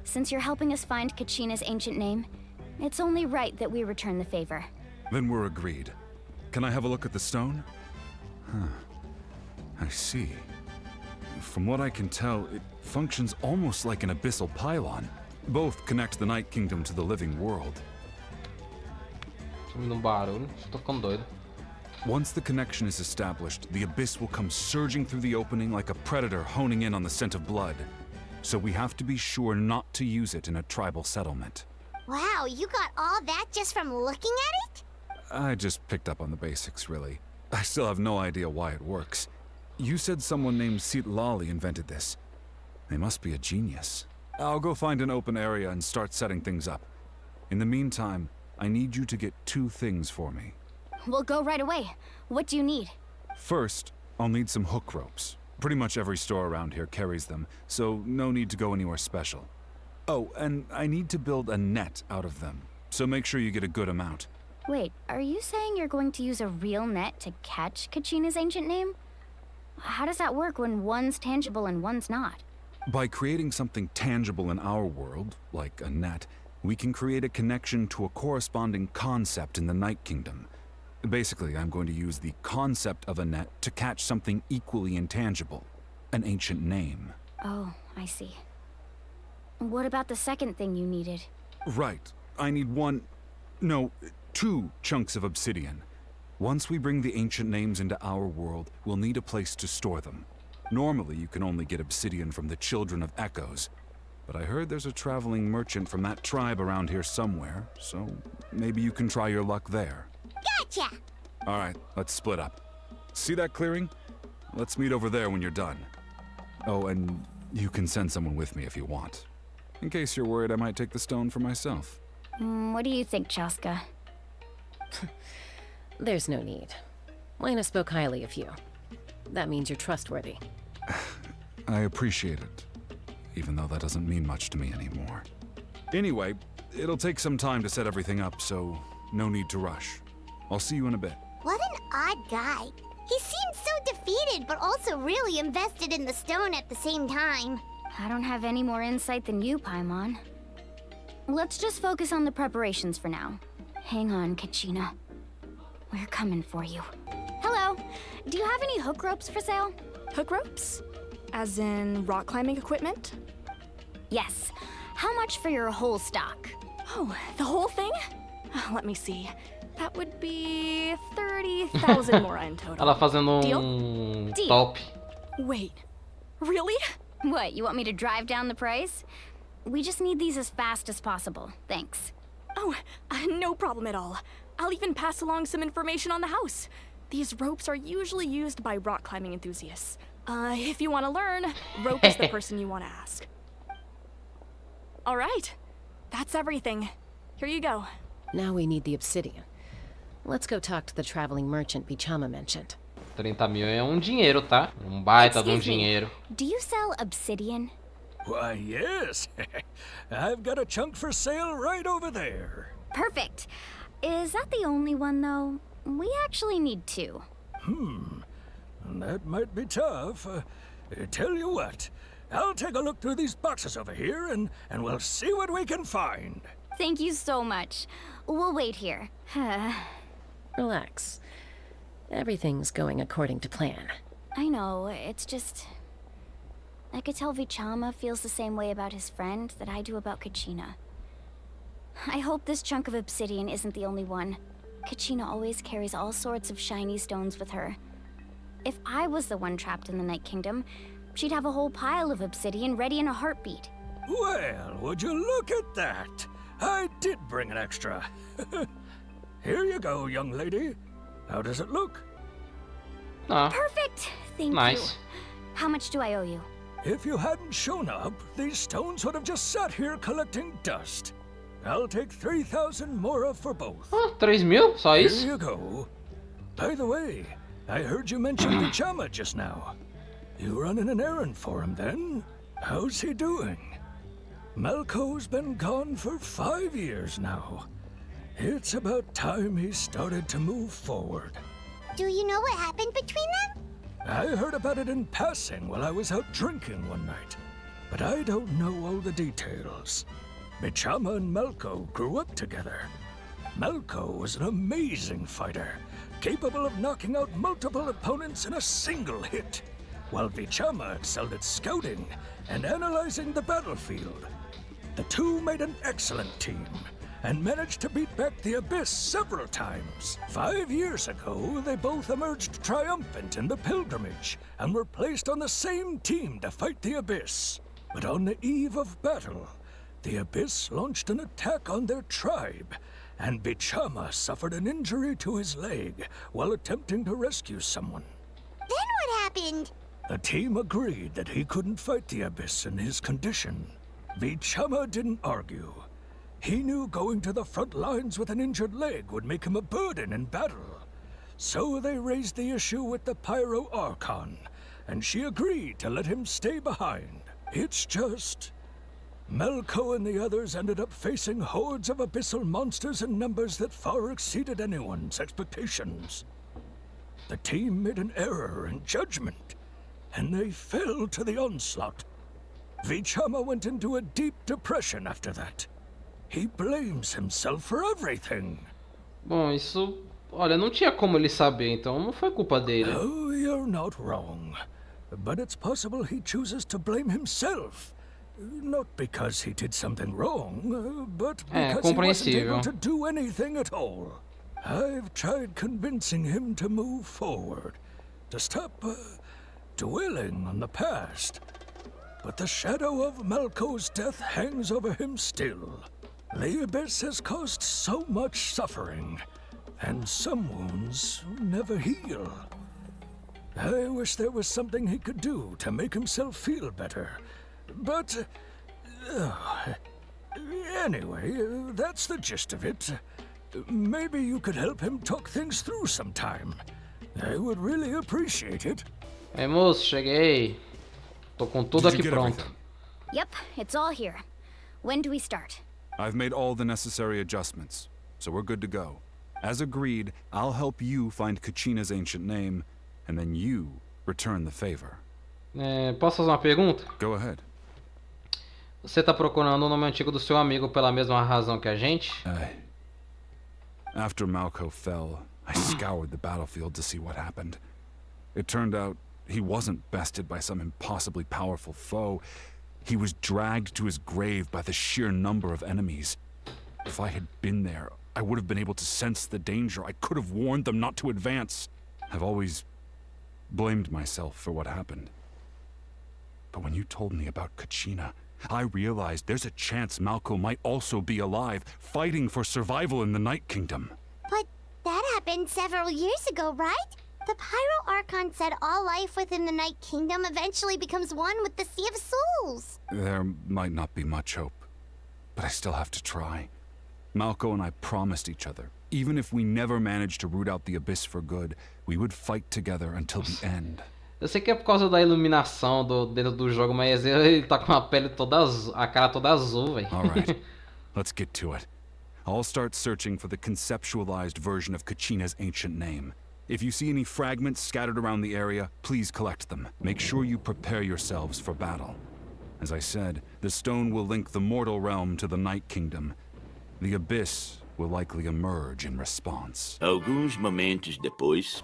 Since you're helping us find Kachina's ancient name, it's only right that we return the favor. Then we're agreed. Can I have a look at the stone? Huh. I see. From what I can tell, it functions almost like an abyssal pylon. Both connect the Night Kingdom to the living world. Barulho, tô ficando doido. Once the connection is established, the abyss will come surging through the opening like a predator honing in on the scent of blood. So we have to be sure not to use it in a tribal settlement. Wow, you got all that just from looking at it? I just picked up on the basics, really. I still have no idea why it works. You said someone named Lali invented this. They must be a genius. I'll go find an open area and start setting things up. In the meantime, I need you to get 2 things for me. We'll go right away. What do you need? First, I'll need some hook ropes. Pretty much every store around here carries them, so no need to go anywhere special. Oh, and I need to build a net out of them, so make sure you get a good amount. Wait, are you saying you're going to use a real net to catch Kachina's ancient name? How does that work when one's tangible and one's not? By creating something tangible in our world, like a net, we can create a connection to a corresponding concept in the Night Kingdom. Basically, I'm going to use the concept of a net to catch something equally intangible, an ancient name. Oh, I see. What about the second thing you needed? Right. I need 2 chunks of obsidian. Once we bring the ancient names into our world, we'll need a place to store them. Normally, you can only get obsidian from the Children of Echoes, but I heard there's a traveling merchant from that tribe around here somewhere, so maybe you can try your luck there. Gotcha! Alright, let's split up. See that clearing? Let's meet over there when you're done. Oh, and you can send someone with me if you want. In case you're worried I might take the stone for myself. What do you think, Chaska? There's no need. Lena spoke highly of you. That means you're trustworthy. I appreciate it, even though that doesn't mean much to me anymore. Anyway, it'll take some time to set everything up, so no need to rush. I'll see you in a bit. What an odd guy. He seems so defeated, but also really invested in the stone at the same time. I don't have any more insight than you, Paimon. Let's just focus on the preparations for now. Hang on, Kachina. We're coming for you. Hello. Do you have any hook ropes for sale? Hook ropes? As in rock climbing equipment? Yes. How much for your whole stock? Oh, the whole thing? Let me see. That would be 30,000 more in total. Ela fazendo Deal? top. Wait, really? What, you want me to drive down the price? We just need these as fast as possible. Thanks. Oh, no problem at all. I'll even pass along some information on the house. These ropes are usually used by rock climbing enthusiasts. If you want to learn, Rope is the person you want to ask. All right, that's everything. Here you go. Now we need the obsidian. Let's go talk to the traveling merchant Bichama mentioned. 30 mil é um dinheiro, tá? Um baita de um dinheiro. Do you sell obsidian? Why, yes. I've got a chunk for sale right over there. Perfect. Is that the only one, though? We actually need two. That might be tough. Tell you what, I'll take a look through these boxes over here and we'll see what we can find. Thank you so much. We'll wait here. Relax. Everything's going according to plan. I know, it's just... I could tell Vichama feels the same way about his friend that I do about Kachina. I hope this chunk of obsidian isn't the only one. Kachina always carries all sorts of shiny stones with her. If I was the one trapped in the Night Kingdom, she'd have a whole pile of obsidian ready in a heartbeat. Well, would you look at that? I did bring an extra. Here you go, young lady. How does it look? Perfect! Thank Nice. you. How much do I owe you? If you hadn't shown up, these stones would have just sat here collecting dust. I'll take 3,000 mora for both. 3 mil? Só isso? Here you go. By the way, I heard you mention Vichama just now. You running an errand for him then? How's he doing? Malco's been gone for 5 years now. It's about time he started to move forward. Do you know what happened between them? I heard about it in passing while I was out drinking one night, but I don't know all the details. Vichama and Malco grew up together. Malco was an amazing fighter, capable of knocking out multiple opponents in a single hit, while Vichama excelled at scouting and analyzing the battlefield. The two made an excellent team, and managed to beat back the Abyss several times. 5 years ago, they both emerged triumphant in the pilgrimage, and were placed on the same team to fight the Abyss. But on the eve of battle, the Abyss launched an attack on their tribe, and Vichama suffered an injury to his leg while attempting to rescue someone. Then what happened? The team agreed that he couldn't fight the Abyss in his condition. Vichama didn't argue. He knew going to the front lines with an injured leg would make him a burden in battle. So they raised the issue with the Pyro Archon, and she agreed to let him stay behind. It's just... Malco and the others ended up facing hordes of abyssal monsters in numbers that far exceeded anyone's expectations. The team made an error in judgment, and they fell to the onslaught. Vichama went into a deep depression after that. He blames himself for everything. Bom, isso... Olha, não tinha como ele saber, então não foi culpa dele. Oh, you're not wrong. But it's possible he chooses to blame himself. Not because he did something wrong, but because he wasn't able to do anything at all. I've tried convincing him to move forward, to stop dwelling on the past. But the shadow of Malco's death hangs over him still. The Abyss has caused so much suffering, and some wounds never heal. I wish there was something he could do to make himself feel better. But... anyway, that's the gist of it. Maybe you could help him talk things through sometime. I would really appreciate it. Ei, moço, cheguei. Tô com tudo aqui pronto. Yep, it's all here. When do we start? I've made all the necessary adjustments, so we're good to go. As agreed, I'll help you find Kachina's ancient name, and then you return the favor. Posso fazer uma pergunta? Go ahead. Você tá procurando o nome antigo do seu amigo pela mesma razão que a gente? After Malco fell, I scoured the battlefield to see what happened. It turned out he wasn't bested by some impossibly powerful foe. He was dragged to his grave by the sheer number of enemies. If I had been there, I would have been able to sense the danger. I could have warned them not to advance. I've always blamed myself for what happened. But when you told me about Kachina, I realized there's a chance Malco might also be alive, fighting for survival in the Night Kingdom. But that happened several years ago, right? The Pyro Archon said all life within the Night Kingdom eventually becomes one with the Sea of Souls. There might not be much hope, but I still have to try. Malco and I promised each other, even if we never managed to root out the Abyss for good, we would fight together until the end. Eu sei que é por causa da iluminação dentro do jogo, mas ele tá com a pele toda azul, a cara toda azul, velho. Alright, let's get to it. I'll start searching for the conceptualized version of Kachina's ancient name. If you see any fragments scattered around the area, please collect them. Make sure you prepare yourselves for battle. As I said, the stone will link the mortal realm to the Night Kingdom. The Abyss will likely emerge in response. Alguns momentos depois...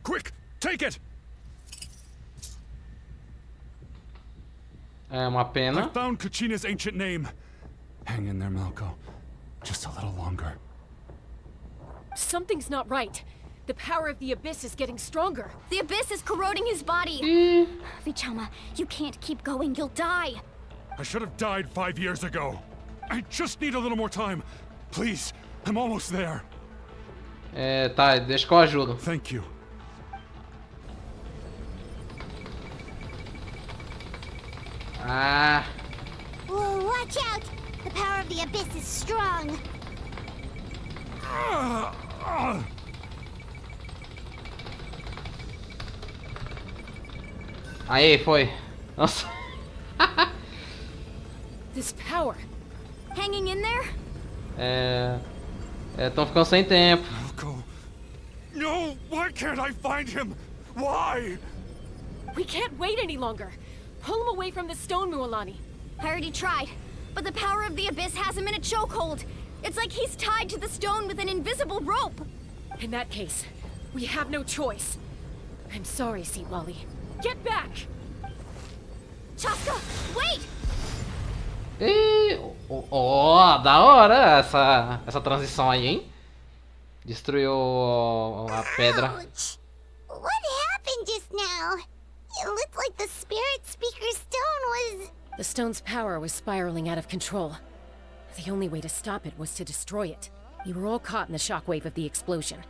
Quick! Take it! É uma pena. I found Kachina's ancient name. Hang in there, Malco. Just a little longer. Something's not right. The power of the Abyss is getting stronger. The Abyss is corroding his body. Vichama, you can't keep going. You'll die. I should have died 5 years ago. I just need a little more time. Please, I'm almost there. É, tá, deixa que eu ajudo. Thank you. Ah. Whoa, watch out! The power of the Abyss is strong. Aí, foi. Nossa. This power. Hanging in there? Tão ficando sem tempo. Malco. No, why can't I find him? Why? We can't wait any longer. Pull him away from the stone, Mualani. I already tried, but the power of the Abyss has him in a chokehold. It's like he's tied to the stone with an invisible rope. In that case, we have no choice. I'm sorry, Seatwali. Get back! Chaska, wait! Da hora essa transição aí, hein? Destruiu a pedra. Ouch. What happened just now? It looked like the Spirit Speaker's stone was... The stone's power was spiraling out of control. The only way to stop it was to destroy it. You were all caught in the shockwave of the explosion.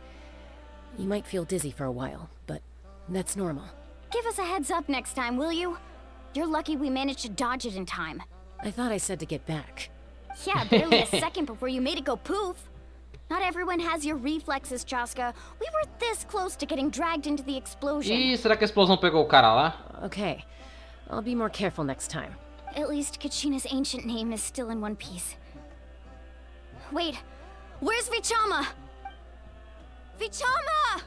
You might feel dizzy for a while, but that's normal. Give us a heads up next time, will you? You're lucky we managed to dodge it in time. I thought I said to get back. Yeah, barely a second before you made it go poof. Not everyone has your reflexes, Chaska. We were this close to getting dragged into the explosion. Ih, será que a explosão pegou o cara lá? Okay, I'll be more careful next time. At least Kachina's ancient name is still in one piece. Wait, where's Vichama? Vichama!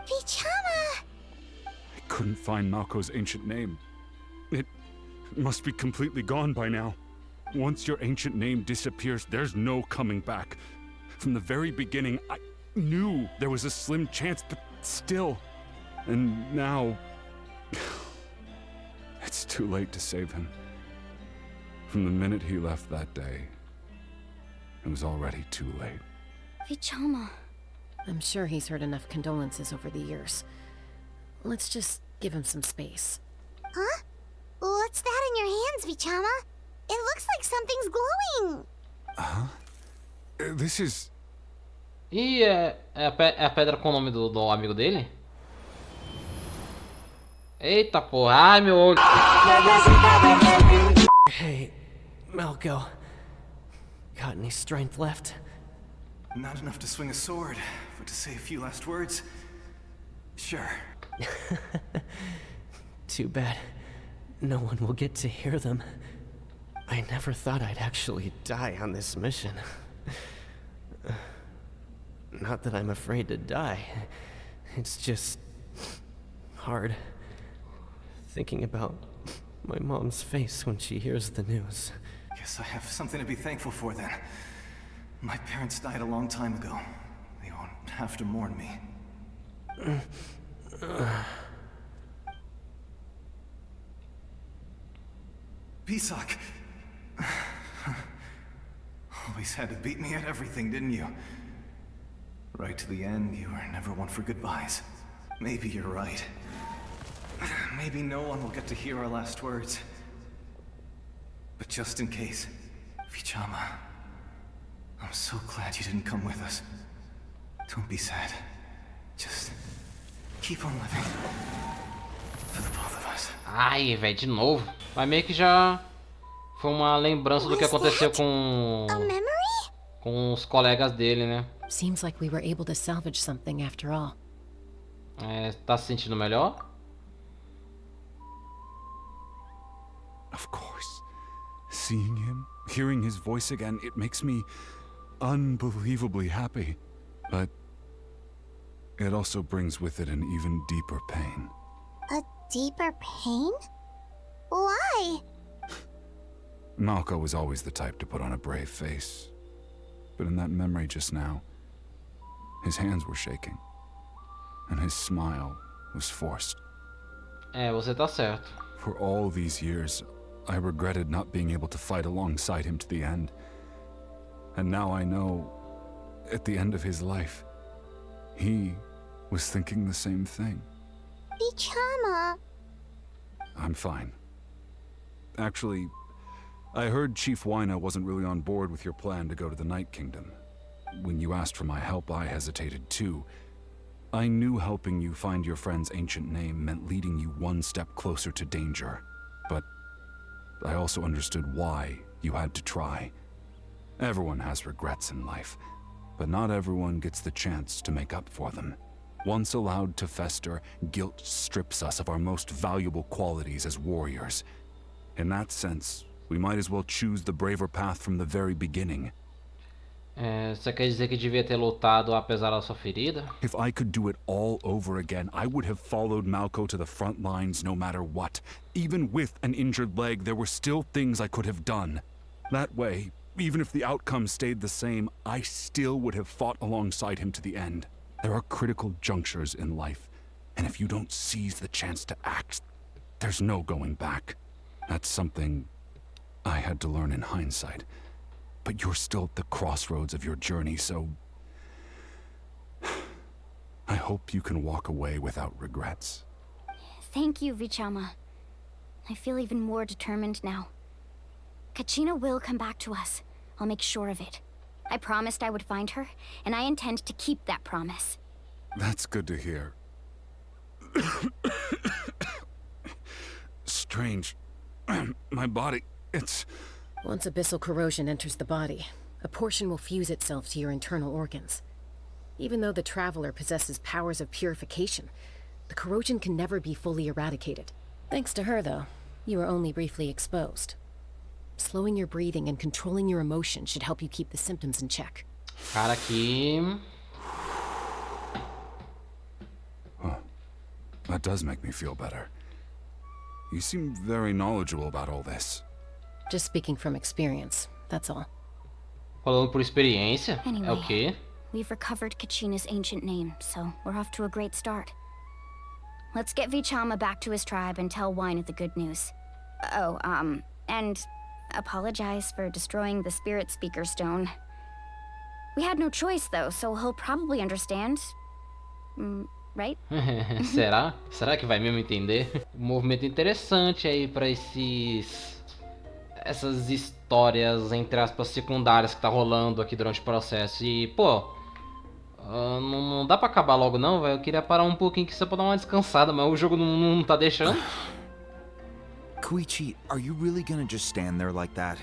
Vichama! I couldn't find Malco's ancient name. It must be completely gone by now. Once your ancient name disappears, there's no coming back. From the very beginning, I knew there was a slim chance, but still. And now... it's too late to save him. From the minute he left that day, it was already too late. Vichama. I'm sure he's heard enough condolences over the years. Let's just give him some space. Huh? What's that in your hands, Vichama? It looks like something's glowing. Huh? This is... Ih, é a pedra com o nome do amigo dele? Eita porra, ai meu olho. Hey, Malco. Got any strength left? Not enough to swing a sword, but to say a few last words. Sure. Too bad. No one will get to hear them. I never thought I'd actually die on this mission. Not that I'm afraid to die. It's just... hard. Thinking about my mom's face when she hears the news. Guess I have something to be thankful for then. My parents died a long time ago. They won't have to mourn me. Pisak! Always had to beat me at everything, didn't you? Right to the end, you were never one for goodbyes. Maybe you're right. Maybe no one will get to hear our last words. But just in case, Vichama, I'm so glad you didn't come with us. Don't be sad. Just Keep on living. For the both of us. Ai, velho, de novo. Mas meio que já foi uma lembrança do que aconteceu com os colegas dele, né? Seems like we were able to salvage something after all. É, tá se sentindo melhor? Of course. Seeing him, hearing his voice again, it makes me unbelievably happy. But it also brings with it an even deeper pain. A deeper pain? Why? Malco was always the type to put on a brave face. But in that memory just now, his hands were shaking. And his smile was forced. É, você tá certo. For all these years, I regretted not being able to fight alongside him to the end. And now I know, at the end of his life, he was thinking the same thing. Vichama. I'm fine. Actually, I heard Chief Wyna wasn't really on board with your plan to go to the Night Kingdom. When you asked for my help, I hesitated too. I knew helping you find your friend's ancient name meant leading you one step closer to danger. But I also understood why you had to try. Everyone has regrets in life, but not everyone gets the chance to make up for them. Once allowed to fester, guilt strips us of our most valuable qualities as warriors. In that sense, we might as well choose the braver path from the very beginning. Você quer dizer que devia ter lutado apesar da sua ferida? If I could do it all over again, I would have followed Malco to the front lines no matter what. Even with an injured leg, there were still things I could have done. That way, even if the outcome stayed the same, I still would have fought alongside him to the end. There are critical junctures in life, and if you don't seize the chance to act, there's no going back. That's something I had to learn in hindsight. But you're still at the crossroads of your journey, so I hope you can walk away without regrets. Thank you, Vichama. I feel even more determined now. Kachina will come back to us. I'll make sure of it. I promised I would find her, and I intend to keep that promise. That's good to hear. Strange. My body, it's... Once abyssal corrosion enters the body, a portion will fuse itself to your internal organs. Even though the Traveler possesses powers of purification, the corrosion can never be fully eradicated. Thanks to her, though, you are only briefly exposed. Slowing your breathing and controlling your emotion should help you keep the symptoms in check. Cara, aqui... Huh. That does make me feel better. You seem very knowledgeable about all this. Just speaking from experience, that's all. Falando por experiência? Anyway, é o quê? We've recovered Kachina's ancient name, so we're off to a great start. Let's get Vichama back to his tribe and tell Wyna the good news. Oh, and apologize for destroying the Spirit Speaker Stone. We had no choice, though, so he'll probably understand. Right? Será? Será que vai mesmo entender? Um movimento interessante aí pra essas histórias, entre aspas, secundárias que tá rolando aqui durante o processo. E, pô, não dá pra acabar logo não, velho. Eu queria parar um pouquinho aqui só pra dar uma descansada, mas o jogo não tá deixando. Koichi, are you really gonna just stand there like that?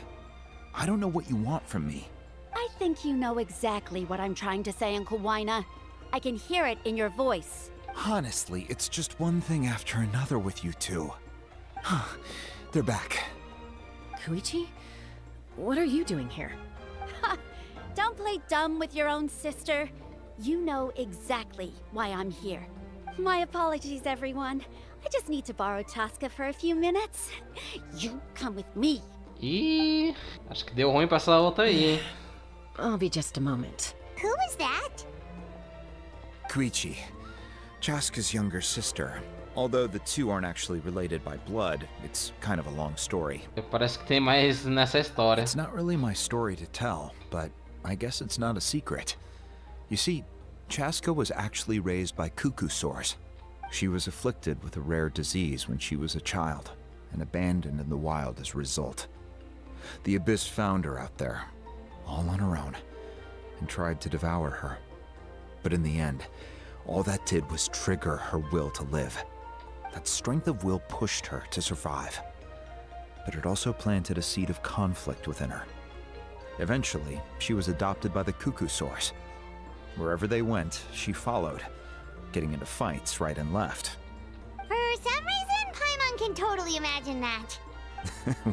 I don't know what you want from me. I think you know exactly what I'm trying to say, Uncle Wyna. I can hear it in your voice. Honestly, it's just one thing after another with you two. They're back. Koichi? What are you doing here? Don't play dumb with your own sister. You know exactly why I'm here. My apologies, everyone. I just need to borrow Tosca for a few minutes. You come with me. Ih, acho que deu ruim pra essa outra aí, hein? I'll be just a moment. Who was that? Koichi, Chaska's younger sister. Although the two aren't actually related by blood, it's kind of a long story. Parece que tem mais nessa história. It's not really my story to tell, but I guess it's not a secret. You see, Chaska was actually raised by cuckoo sores. She was afflicted with a rare disease when she was a child, and abandoned in the wild as a result. The Abyss found her out there, all on her own, and tried to devour her. But in the end, All that did was trigger her will to live. That strength of will pushed her to survive. But it also planted a seed of conflict within her. Eventually, she was adopted by the Cuckoo Source. Wherever they went, she followed, getting into fights right and left. For some reason, Paimon can totally imagine that.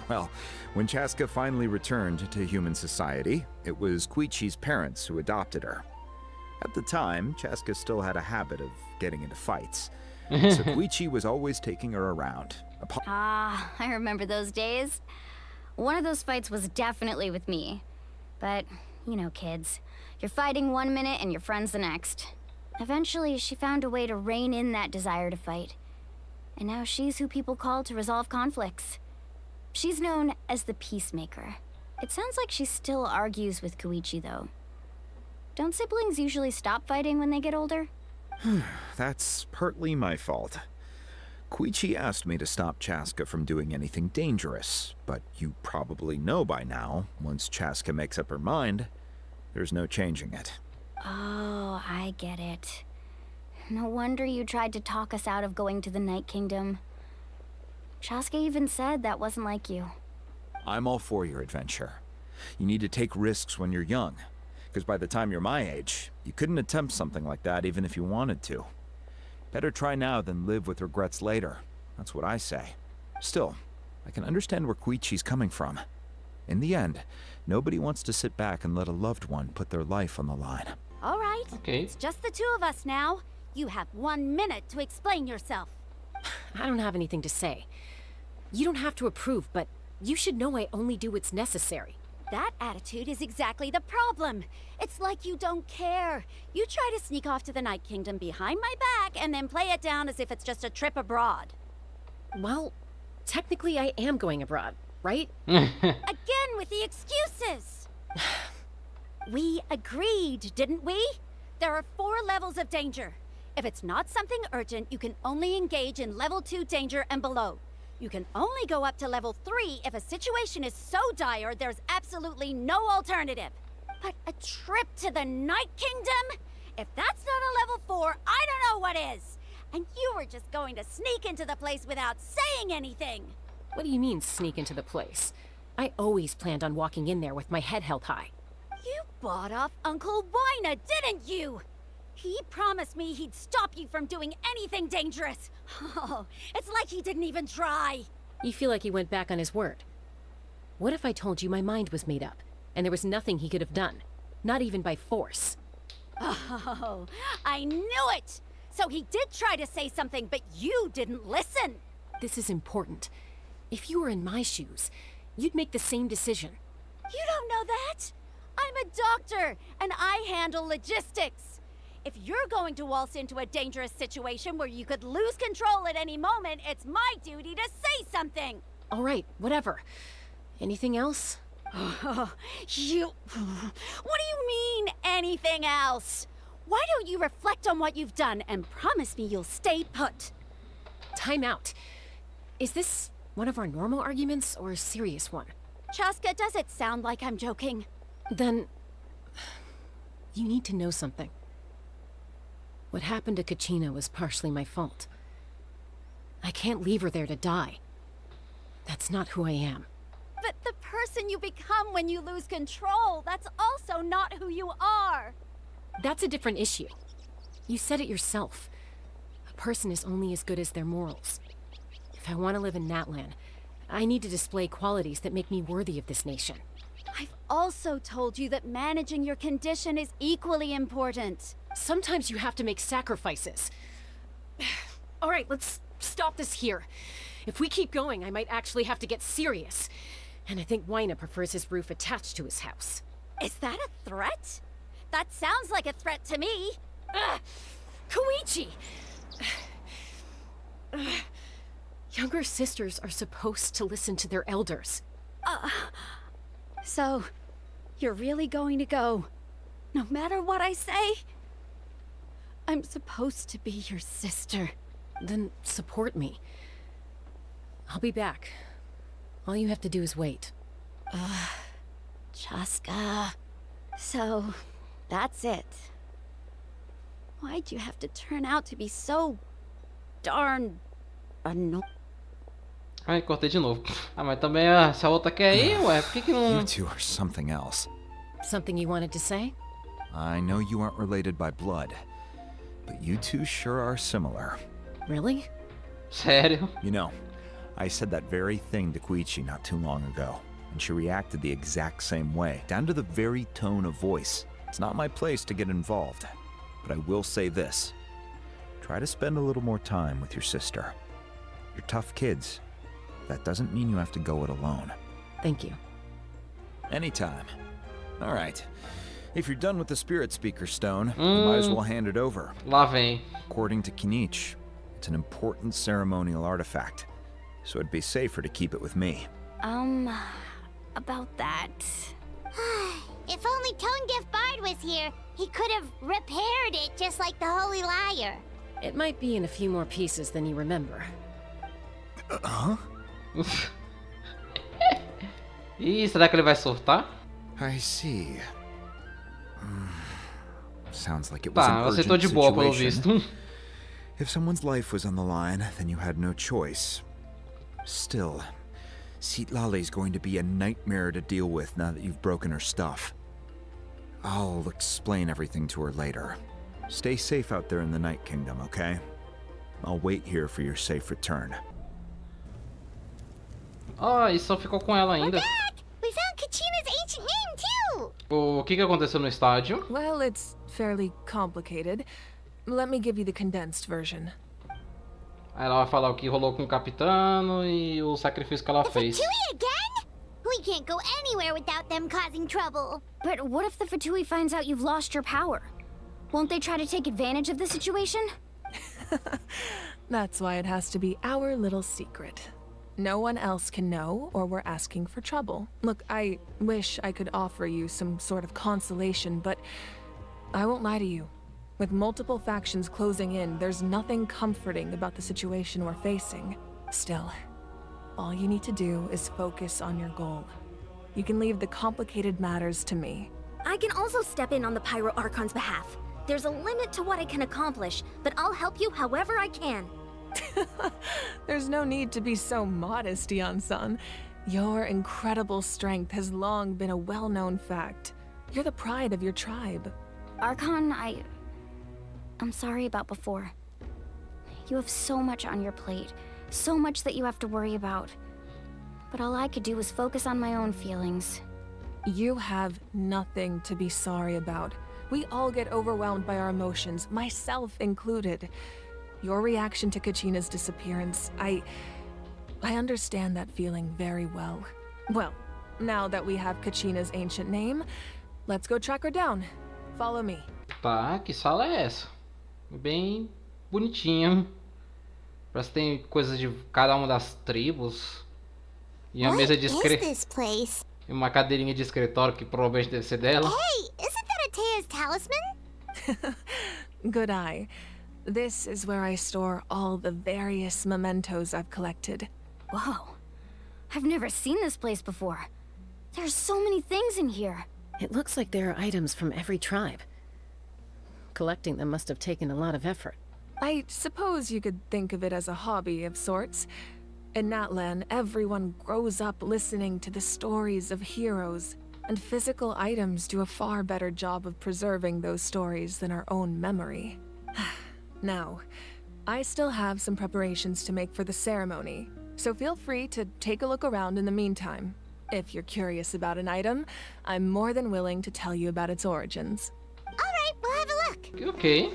Well, when Chaska finally returned to human society, it was Koichi's parents who adopted her. At the time, Chaska still had a habit of getting into fights, so Koichi was always taking her around. Ah, I remember those days. One of those fights was definitely with me. But, you know, kids. You're fighting one minute and your friend's the next. Eventually, she found a way to rein in that desire to fight. And now she's who people call to resolve conflicts. She's known as the Peacemaker. It sounds like she still argues with Koichi, though. Don't siblings usually stop fighting when they get older? That's partly my fault. Koichi asked me to stop Chaska from doing anything dangerous, but you probably know by now, once Chaska makes up her mind, there's no changing it. Oh, I get it. No wonder you tried to talk us out of going to the Night Kingdom. Chaska even said that wasn't like you. I'm all for your adventure. You need to take risks when you're young, because by the time you're my age, you couldn't attempt something like that even if you wanted to. Better try now than live with regrets later. That's what I say. Still, I can understand where Koichi's coming from. In the end, nobody wants to sit back and let a loved one put their life on the line. All right. Okay. It's just the two of us now. You have 1 minute to explain yourself. I don't have anything to say. You don't have to approve, but you should know I only do what's necessary. That attitude is exactly the problem. It's like you don't care. You try to sneak off to the Night Kingdom behind my back and then play it down as if it's just a trip abroad. Well, technically I am going abroad, right? Again with the excuses! We agreed, didn't we? There are 4 levels of danger. If it's not something urgent, you can only engage in level 2 danger and below. You can only go up to level 3 if a situation is so dire there's absolutely no alternative. But a trip to the Night Kingdom? If that's not a level 4, I don't know what is. And you were just going to sneak into the place without saying anything. What do you mean, sneak into the place? I always planned on walking in there with my head held high. You bought off Uncle Wina, didn't you? He promised me he'd stop you from doing anything dangerous. Oh, it's like he didn't even try. You feel like he went back on his word. What if I told you my mind was made up, and there was nothing he could have done? Not even by force. Oh, I knew it! So he did try to say something, but you didn't listen. This is important. If you were in my shoes, you'd make the same decision. You don't know that? I'm a doctor, and I handle logistics. If you're going to waltz into a dangerous situation where you could lose control at any moment, it's my duty to say something. All right, whatever. Anything else? What do you mean, anything else? Why don't you reflect on what you've done and promise me you'll stay put? Time out. Is this one of our normal arguments or a serious one? Chaska, does it sound like I'm joking? Then you need to know something. What happened to Kachina was partially my fault. I can't leave her there to die. That's not who I am. But the person you become when you lose control, that's also not who you are. That's a different issue. You said it yourself. A person is only as good as their morals. If I want to live in Natlan, I need to display qualities that make me worthy of this nation. I've also told you that managing your condition is equally important. Sometimes you have to make sacrifices. All right, let's stop this here. If we keep going, I might actually have to get serious. And I think Wina prefers his roof attached to his house. Is that a threat? That sounds like a threat to me. Koichi! Younger sisters are supposed to listen to their elders. So, you're really going to go, no matter what I say? I'm supposed to be your sister. Then support me. I'll be back. All you have to do is wait. Chaska. So, that's it. Why Why'd you have to turn out to be so darn annoying? Ai, cortei de novo. Ah, mas também se a outra quer ir, ué, por que não... You two are something else. Something you wanted to say? I know you aren't related by blood, but you two sure are similar. Really? Sério? You know, I said that very thing to Koichi not too long ago, and she reacted the exact same way, down to the very tone of voice. It's not my place to get involved, but I will say this. Try to spend a little more time with your sister. You're tough kids. That doesn't mean you have to go it alone. Thank you. Anytime. All right. If you're done with the Spirit Speaker Stone, you might as well hand it over. Lá vem. According to Kinich, it's an important ceremonial artifact, so it'd be safer to keep it with me. About that. If only Tone-Deaf Bard was here, he could have repaired it just like the Holy Liar. It might be in a few more pieces than you remember. Huh? Ih, será que ele vai surtar? I see. Sounds like it was an Tá, urgent aceitou de boa pelo situation. visto. If someone's life was on the line, then you had no choice. Still, Citlali's going to be a nightmare to deal with now that you've broken her stuff. I'll explain everything to her later. Stay safe out there in the Night Kingdom, okay? I'll wait here for your safe return. Ah, e só ficou com ela ainda. We found Kachina's ancient name too! O que aconteceu no estádio? Well, it's fairly complicated. Let me give you the condensed version. Aí ela vai falar o que rolou com o Capitano e o sacrifício que ela fez. Fatui again? We can't go anywhere without them causing trouble. But what if the Fatui finds out you've lost your power? Won't they try to take advantage of the situation? That's why it has to be our little secret. No one else can know, or we're asking for trouble. Look, I wish I could offer you some sort of consolation, but I won't lie to you. With multiple factions closing in, there's nothing comforting about the situation we're facing. Still, all you need to do is focus on your goal. You can leave the complicated matters to me. I can also step in on the Pyro Archon's behalf. There's a limit to what I can accomplish, but I'll help you however I can. There's no need to be so modest, Yan-san. Your incredible strength has long been a well-known fact. You're the pride of your tribe. Archon, I'm sorry about before. You have so much on your plate, so much that you have to worry about. But all I could do was focus on my own feelings. You have nothing to be sorry about. We all get overwhelmed by our emotions, myself included. Your reaction to Kachina's disappearance, I understand that feeling very well. Well, now that we have Kachina's ancient name, let's go track her down. Follow me. Tá, que sala é essa? Bem bonitinha. Parece que tem coisas de cada uma das tribos. E a mesa de place? E uma cadeirinha de escritório que provavelmente deve ser dela. Hey, isn't that Atea's talisman? Good eye. This is where I store all the various mementos I've collected. Whoa. I've never seen this place before. There's so many things in here. It looks like there are items from every tribe. Collecting them must have taken a lot of effort. I suppose you could think of it as a hobby of sorts. In Natlan, everyone grows up listening to the stories of heroes, and physical items do a far better job of preserving those stories than our own memory. Now, I still have some preparations to make for the ceremony, so feel free to take a look around in the meantime. If you're curious about an item, I'm more than willing to tell you about its origins. Alright, we'll have a look. Ok.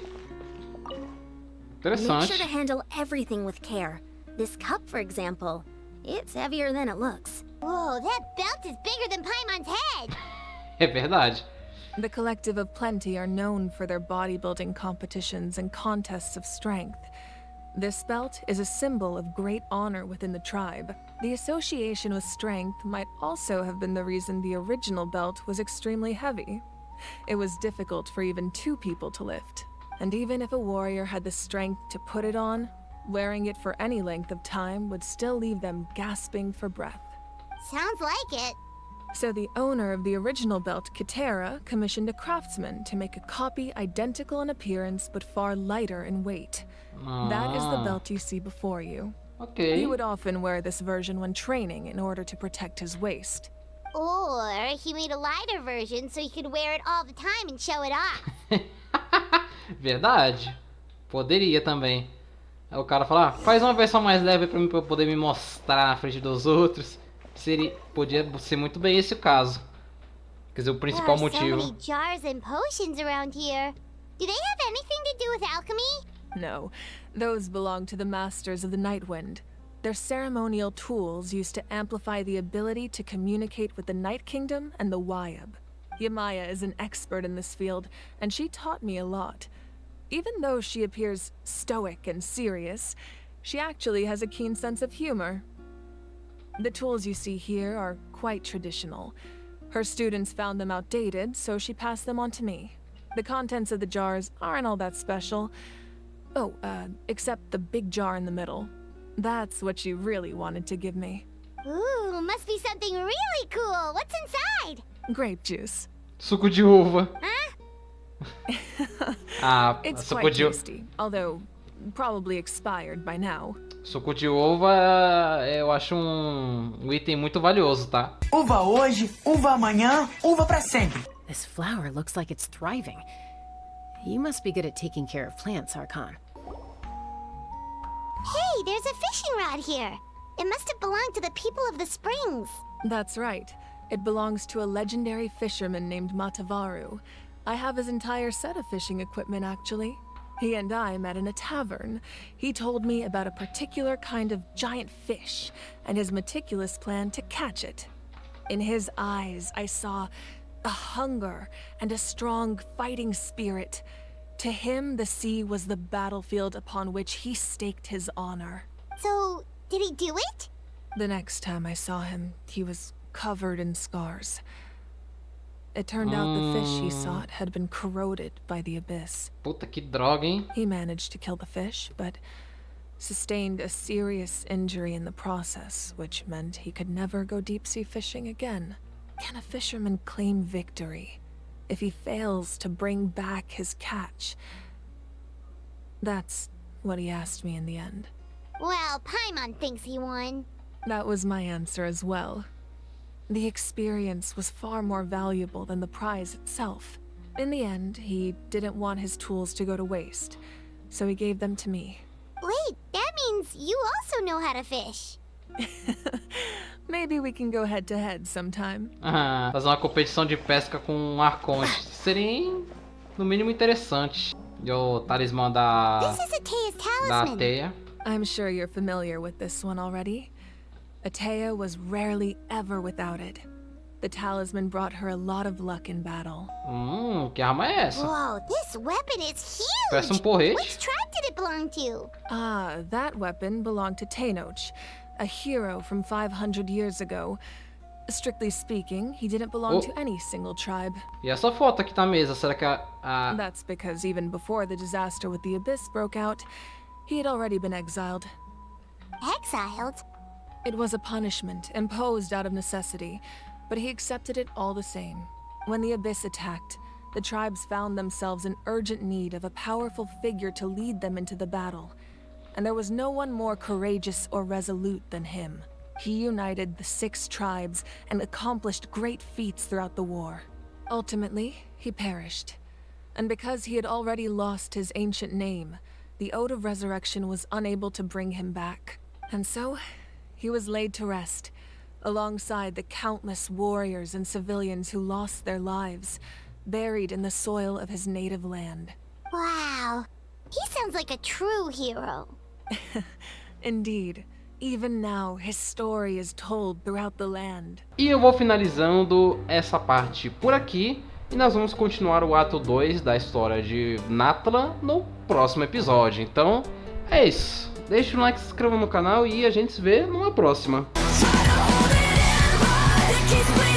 Interessante. Make sure to handle everything with care. This cup, for example, it's heavier than it looks. Whoa, that belt is bigger than Paimon's head. É verdade. The Collective of Plenty are known for their bodybuilding competitions and contests of strength. This belt is a symbol of great honor within the tribe. The association with strength might also have been the reason the original belt was extremely heavy. It was difficult for even two people to lift. And even if a warrior had the strength to put it on, wearing it for any length of time would still leave them gasping for breath. Sounds like it. So the owner of the original belt, Pedra, commissioned a craftsman to make a copy identical in appearance but far lighter in weight. That is the belt you see before you. Okay. He would often wear this version when training in order to protect his waist. Or he made a lighter version so he could wear it all the time and show it off. Verdade. Poderia também. Aí o cara fala, faz uma versão mais leve pra mim, pra eu poder me mostrar na frente dos outros. Podia ser muito bem esse o caso. Quer dizer, o principal motivo. So many jars and potions around here. Do they have anything to do with alchemy? No, those belong to the masters of the Nightwind. They're ceremonial tools used to amplify the ability to communicate with the Night Kingdom and the Wyab. Yamaya is an expert in this field, and she taught me a lot. Even though she appears stoic and serious, she actually has a keen sense of humor. The tools you see here are quite traditional. Her students found them outdated, so she passed them on to me. The contents of the jars aren't all that special. Oh, except the big jar in the middle. That's what she really wanted to give me. Ooh, must be something really cool. What's inside? Grape juice. Suco de uva. It's suco quite de tasty, although probably expired by now. Suco de uva, eu acho item muito valioso, tá? Uva hoje, uva amanhã, uva pra sempre. This flower looks like it's thriving. You must be good at taking care of plants, Archon. Hey, there's a fishing rod here. It must have belonged to the people of the springs. That's right. It belongs to a legendary fisherman named Matavaru. I have his entire set of fishing equipment, actually. He and I met in a tavern. He told me about a particular kind of giant fish and his meticulous plan to catch it. In his eyes, I saw a hunger and a strong fighting spirit. To him, the sea was the battlefield upon which he staked his honor. So, did he do it? The next time I saw him, he was covered in scars. It turned out the fish he sought had been corroded by the abyss. Puta que droga, hein? He managed to kill the fish, but sustained a serious injury in the process, which meant he could never go deep-sea fishing again. Can a fisherman claim victory if he fails to bring back his catch? That's what he asked me in the end. Well, Paimon thinks he won. That was my answer as well. The experience was far more valuable than the prize itself. In the end, he didn't want his tools to go to waste, so he gave them to me. Wait, that means you also know how to fish. Maybe we can go head-to-head sometime. Fazer uma competição de pesca com arcões. Seria, no mínimo, interessante. E o talismã This is Atea's talisman. Ateia. I'm sure you're familiar with this one already. Atea was rarely ever without it. The talisman brought her a lot of luck in battle. Que arma é essa? Whoa, this weapon is huge! Parece porrete. Which tribe did it belong to? That weapon belonged to Tenoch, a hero from 500 years ago. Strictly speaking, he didn't belong to any single tribe. E essa foto aqui na mesa, será que That's because even before the disaster with the Abyss broke out, he had already been exiled. Exiled? It was a punishment imposed out of necessity, but he accepted it all the same. When the Abyss attacked, the tribes found themselves in urgent need of a powerful figure to lead them into the battle, and there was no one more courageous or resolute than him. He united the 6 tribes and accomplished great feats throughout the war. Ultimately, he perished, and because he had already lost his ancient name, the Ode of Resurrection was unable to bring him back. And so, he was laid to rest, alongside the countless warriors and civilians who lost their lives, buried in the soil of his native land. Wow, he sounds like a true hero. Indeed. Even now, his story is told throughout the land. E eu vou finalizando essa parte por aqui. E nós vamos continuar o ato 2 da história de Natlan no próximo episódio. Então, é isso. Deixa o like, se inscreva no canal e a gente se vê numa próxima. Keep